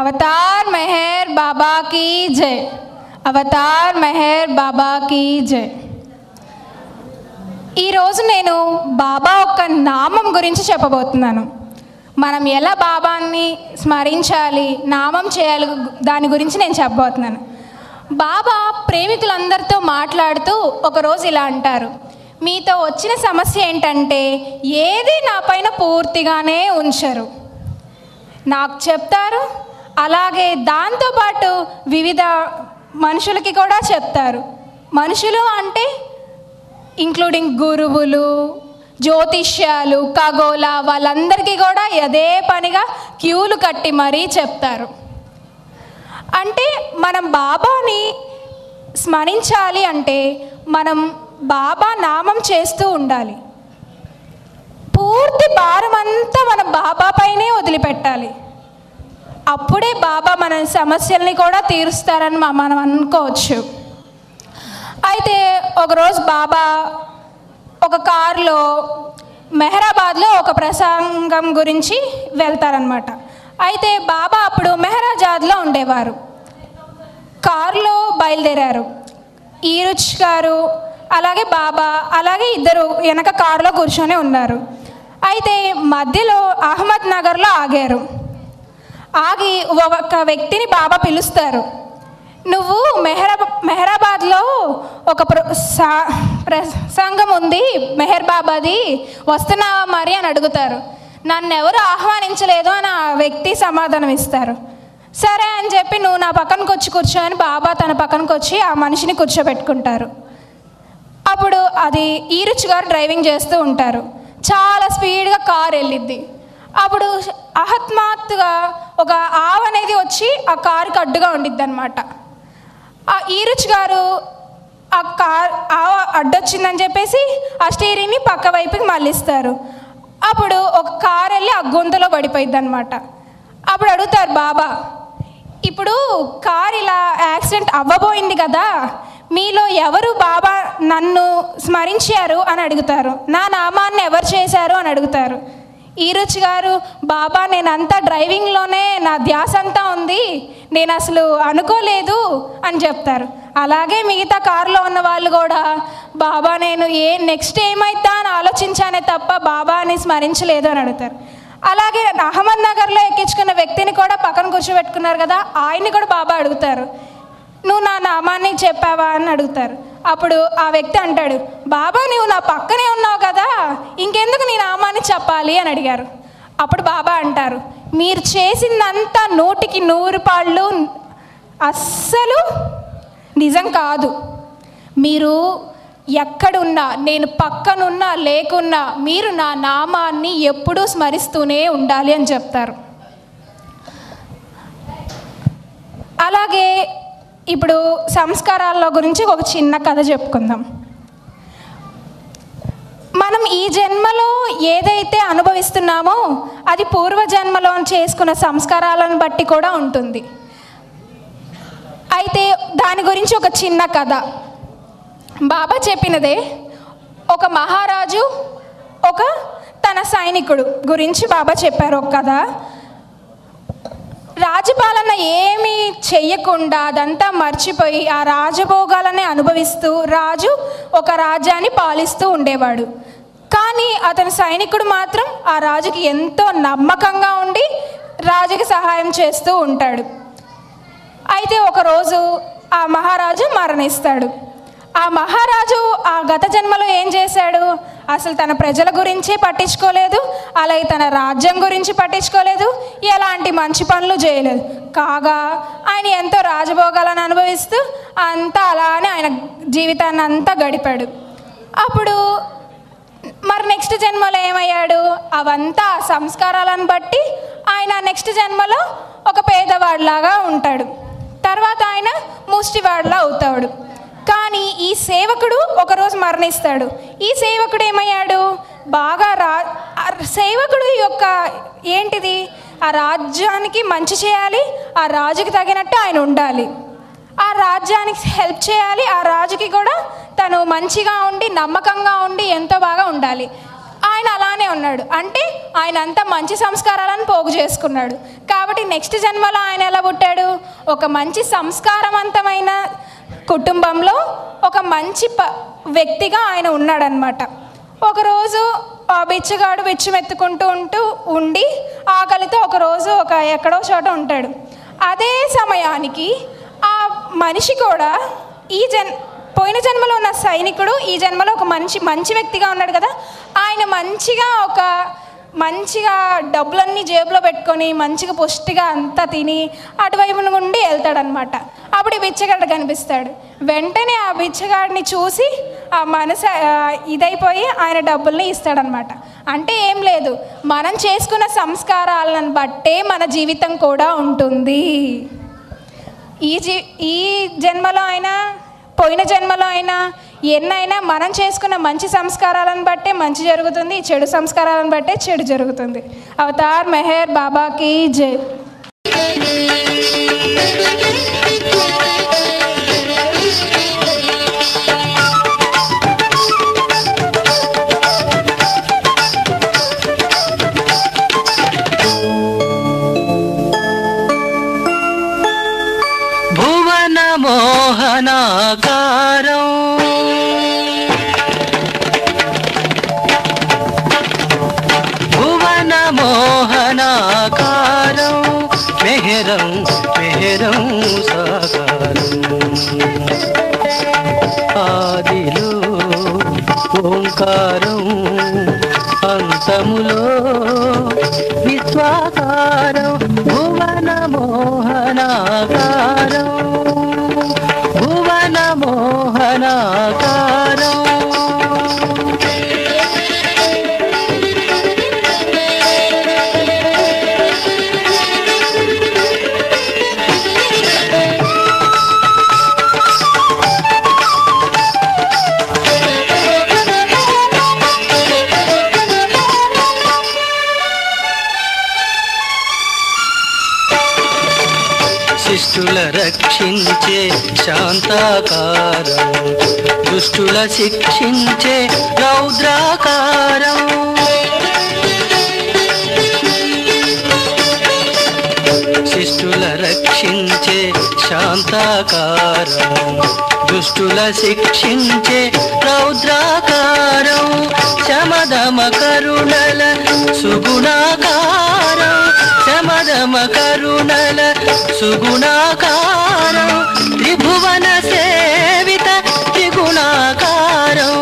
अवतार मेहर बाबा की जय. अवतार मेहर बाबा की जय. ఈరోజు నేను బాబా యొక్క నామం గురించి చెప్పబోతున్నాను. మనం ఎలా బాబాని స్మరించాలి, నామం చేయాలి, దాని గురించి నేను చెప్పబోతున్నాను. బాబా ప్రేమికులందరితో మాట్లాడుతూ ఒకరోజు ఇలా అంటారు, మీతో వచ్చిన సమస్య ఏంటంటే ఏది నా పైన పూర్తిగానే ఉంచరు. నాకు చెప్తారు, అలాగే దాంతోపాటు వివిధ మనుషులకి కూడా చెప్తారు. మనుషులు అంటే ఇంక్లూడింగ్ గురువులు, జ్యోతిష్యాలు, ఖగోళ, వాళ్ళందరికీ కూడా అదే పనిగా క్యూలు కట్టి మరీ చెప్తారు. అంటే మనం బాబాని స్మరించాలి అంటే మనం బాబా నామం చేస్తూ ఉండాలి. పూర్తి భారం అంతా మనం బాబా పైనే వదిలిపెట్టాలి. అప్పుడే బాబా మన సమస్యల్ని కూడా తీరుస్తారని మనం అనుకోవచ్చు. అయితే ఒకరోజు బాబా ఒక కారులో మెహరాబాద్లో ఒక ప్రసంగం గురించి వెళ్తారనమాట. అయితే బాబా అప్పుడు మెహరాజాద్లో ఉండేవారు. కారులో బయలుదేరారు. ఈరుచ్ గారు అలాగే బాబా అలాగే ఇద్దరు వెనక కారులో కూర్చొని ఉన్నారు. అయితే మధ్యలో అహ్మద్ నగర్లో ఆగారు. ఆగి ఒక వ్యక్తిని బాబా పిలుస్తారు. నువ్వు మెహరాబాద్లో ఒక ప్రసంగం ఉంది మెహర్ బాబాది, వస్తున్నావా మరి అని అడుగుతారు. నన్ను ఎవరు ఆహ్వానించలేదు అని ఆ వ్యక్తి సమాధానం ఇస్తారు. సరే అని చెప్పి నువ్వు నా పక్కనకు వచ్చి కూర్చో అని బాబా తన పక్కనకు వచ్చి ఆ మనిషిని కూర్చోబెట్టుకుంటారు. అప్పుడు అది ఈరుచ్ గారు డ్రైవింగ్ చేస్తూ ఉంటారు. చాలా స్పీడ్గా కారు వెళ్ళిద్ది. అప్పుడు అకస్మాత్తుగా ఒక ఆవు అనేది వచ్చి ఆ కారుకి అడ్డుగా ఉండిద్ది అనమాట. ఆ ఈరుచ్ గారు ఆ ఆవు అడ్డొచ్చిందని చెప్పేసి ఆ స్టీరింగ్ని పక్క వైపుకి మళ్ళిస్తారు. అప్పుడు ఒక కారు వెళ్ళి ఆ గుంతలో పడిపోయిద్ది అనమాట. అప్పుడు అడుగుతారు బాబా, ఇప్పుడు కార్ ఇలా యాక్సిడెంట్ అవ్వబోయింది కదా, మీలో ఎవరు బాబా నన్ను స్మరించారు అని అడుగుతారు. నా నామాన్ని ఎవరు చేశారు అని అడుగుతారు. ఈరుచి గారు, బాబా నేనంతా డ్రైవింగ్లోనే నా ధ్యాస అంతా ఉంది, నేను అసలు అనుకోలేదు అని చెప్తారు. అలాగే మిగతా కారులో ఉన్న వాళ్ళు కూడా, బాబా నేను నెక్స్ట్ ఏమైతా అని ఆలోచించానే తప్ప బాబాని స్మరించలేదు అని అడుగుతారు. అలాగే అహ్మద్ నగర్లో ఎక్కించుకున్న వ్యక్తిని కూడా పక్కన కూర్చోబెట్టుకున్నారు కదా, ఆయన్ని కూడా బాబా అడుగుతారు, నువ్వు నా నామాన్ని చెప్పావా అని అడుగుతారు. అప్పుడు ఆ వ్యక్తి అంటాడు, బాబా నువ్వు నా పక్కనే ఉన్నావు కదా, ఇంకెందుకు నీ నామాన్ని చెప్పాలి అని అడిగారు. అప్పుడు బాబా అంటారు, మీరు చేసిందంతా 100కి 100 పాళ్ళు అస్సలు నిజం కాదు. మీరు ఎక్కడున్నా, నేను పక్కనున్నా లేకున్నా, మీరు నా నామాన్ని ఎప్పుడూ స్మరిస్తూనే ఉండాలి అని చెప్తారు. అలాగే ఇప్పుడు సంస్కారాల గురించి ఒక చిన్న కథ చెప్పుకుందాం. మనం ఈ జన్మలో ఏదైతే అనుభవిస్తున్నామో అది పూర్వజన్మలో చేసుకున్న సంస్కారాలను బట్టి కూడా ఉంటుంది. అయితే దాని గురించి ఒక చిన్న కథ. బాబా చెప్పినదే. ఒక మహారాజు ఒక తన సైనికుడు గురించి బాబా చెప్పారు ఒక కథ. రాజపాలన ఏమీ చెయ్యకుండా అదంతా మర్చిపోయి ఆ రాజభోగాలనే అనుభవిస్తూ రాజు ఒక రాజ్యాన్ని పాలిస్తూ ఉండేవాడు. కానీ అతని సైనికుడు మాత్రం ఆ రాజుకి ఎంతో నమ్మకంగా ఉండి రాజుకి సహాయం చేస్తూ ఉంటాడు. అయితే ఒకరోజు ఆ మహారాజు మరణిస్తాడు. ఆ మహారాజు ఆ గత జన్మలో ఏం చేశాడు, అసలు తన ప్రజల గురించే పట్టించుకోలేదు, అలాగే తన రాజ్యం గురించి పట్టించుకోలేదు, ఎలాంటి మంచి పనులు చేయలేదు. కాగా ఆయన ఎంతో రాజభోగాలను అనుభవిస్తూ అంతా అలానే ఆయన జీవితాన్ని అంతా గడిపాడు. అప్పుడు మరి నెక్స్ట్ జన్మలో ఏమయ్యాడు, అవంతా సంస్కారాలను బట్టి ఆయన నెక్స్ట్ జన్మలో ఒక పేదవాడిలాగా ఉంటాడు. తర్వాత ఆయన ముష్టివాడిలా అవుతాడు. కానీ ఈ సేవకుడు ఒకరోజు మరణిస్తాడు. ఈ సేవకుడు ఏమయ్యాడు, బాగా సేవకుడు యొక్క ఏంటిది, ఆ రాజ్యానికి మంచి చేయాలి, ఆ రాజుకి తగినట్టు ఆయన ఉండాలి, ఆ రాజ్యానికి హెల్ప్ చేయాలి, ఆ రాజుకి కూడా తను మంచిగా ఉండి నమ్మకంగా ఉండి ఎంతో బాగా ఉండాలి. ఆయన అలానే ఉన్నాడు. అంటే ఆయన అంతా మంచి సంస్కారాలను పోగు చేసుకున్నాడు. కాబట్టి నెక్స్ట్ జన్మలో ఆయన ఎలా పుట్టాడు, ఒక మంచి సంస్కారవంతమైన కుటుంబంలో ఒక మంచి వ్యక్తిగా ఆయన ఉన్నాడనమాట. ఒకరోజు ఆ బిచ్చగాడు బిచ్చమెత్తుకుంటూ ఉండి ఆకలితో ఒకరోజు ఎక్కడో చోట ఉంటాడు. అదే సమయానికి ఆ మనిషి కూడా పోయిన జన్మలో ఉన్న సైనికుడు ఈ జన్మలో ఒక మంచి వ్యక్తిగా ఉన్నాడు కదా, ఆయన మంచిగా డబ్బులన్నీ జేబులో పెట్టుకొని మంచిగా పుష్టిగా అంతా తిని అటువైపు నుండి వెళ్తాడనమాట. అప్పుడు ఈ బిచ్చగాడు కనిపిస్తాడు. వెంటనే ఆ బిచ్చగాడిని చూసి ఆ మనసు ఇదైపోయి ఆయన డబ్బుల్ని ఇస్తాడనమాట. అంటే ఏం లేదు, మనం చేసుకున్న సంస్కారాలను బట్టే మన జీవితం కూడా ఉంటుంది. ఈ జన్మలో అయినా పోయిన జన్మలో అయినా ఎన్నైనా మనం చేసుకున్న మంచి సంస్కారాలను బట్టే మంచి జరుగుతుంది, చెడు సంస్కారాలను బట్టే చెడు జరుగుతుంది. అవతార్ మెహర్ బాబాకి జై. భువన మోహనాకారం భువన మోహనాకారం మెహరం మెహరం సాకారం ఆదిలో ఓంకారం అంతములో విశ్వాకారం భువన మోహనాకారం భువన మోహనాకారం. రక్షించే శాంతాకారం, దుష్టుల శిక్షించే రౌద్రాకారం. శిష్టుల రక్షించే శాంతాకారం, దుష్టుల శిక్షించే రౌద్రాకారం. శమదమ కరుణల సుగుణాకారం, శమదమ కరుణల సుగుణాకారం. త్రిభువన సేవిత త్రిగుణాకారం,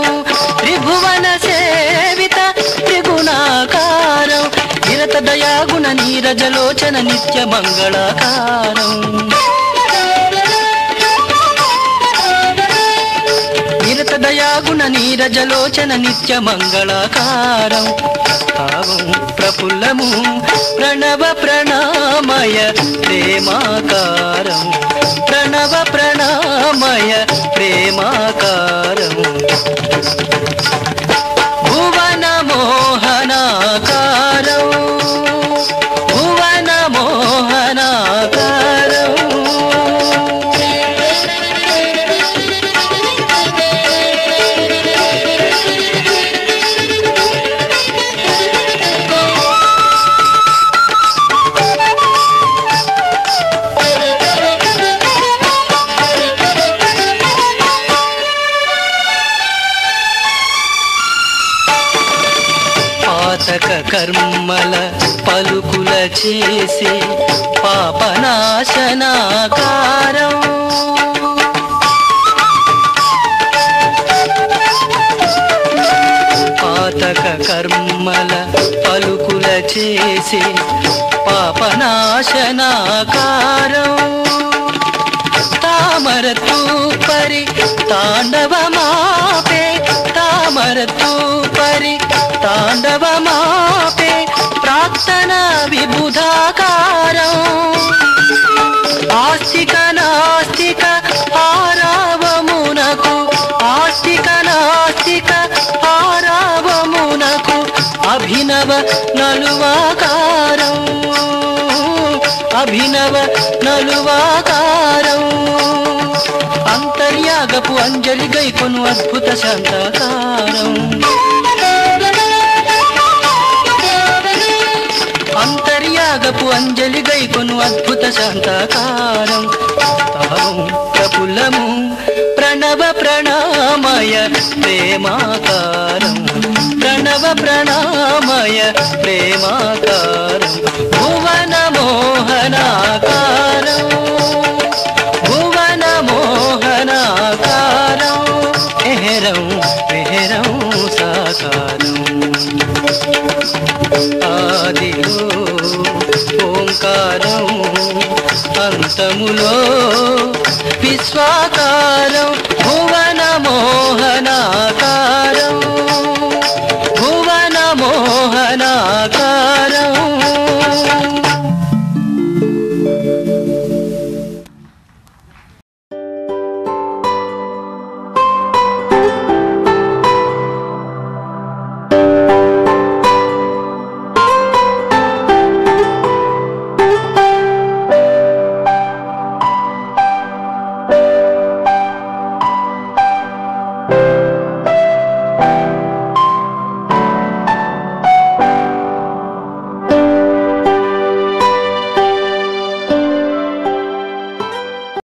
త్రిభువన సేవిత త్రిగుణాకారం. నిరత దయాగుణ నీరజలోచన నిత్య మంగళాకారం, నిరత దయాగుణ నీరజలోచన నిత్య మంగళాకారం. భావం ప్రఫుల్లము ప్రణవ ప్రణామయ ప్రేమాకారం, ప్రణవ ప్రణామయ ప్రేమాకారం. భువన మోహనాకారం, భువన మోహనాకారం. పాతక కర్మల పలుకుల చేసి పాపనాశనాకారం, పాతక కర్మల పలుకుల చేసి పాపనాశనాకారం. తామరతూ పరి తాండవమాపే, తామరతూ పరి తాండవమాపే ప్రాక్తన విబుధాకారం. ఆస్తిక నాస్తిక ఆరావమునకు, ఆస్తిక నాస్తిక ఆరావమునకు అభినవ నలువాకారం, అభినవ నలువాకారం. అంతర్యాగపు అంజలి గైకొను అద్భుత శాంతాకారం, అంతర్యాగపు అంజలి గైకొను అద్భుత శాంతాకారం. భావం ప్రఫుల్లము ప్రణవ ప్రణామయ ప్రేమాకారం, ప్రణవ ప్రణామయ ప్రేమాకారం. భువన మోహనాకారం, భువన మోహనాకారం. మెహరం మెహరం సాకారం. ఆదిలో ఓంకారం, అంతములో విశ్వాకారం. భువన మోహనాకారం,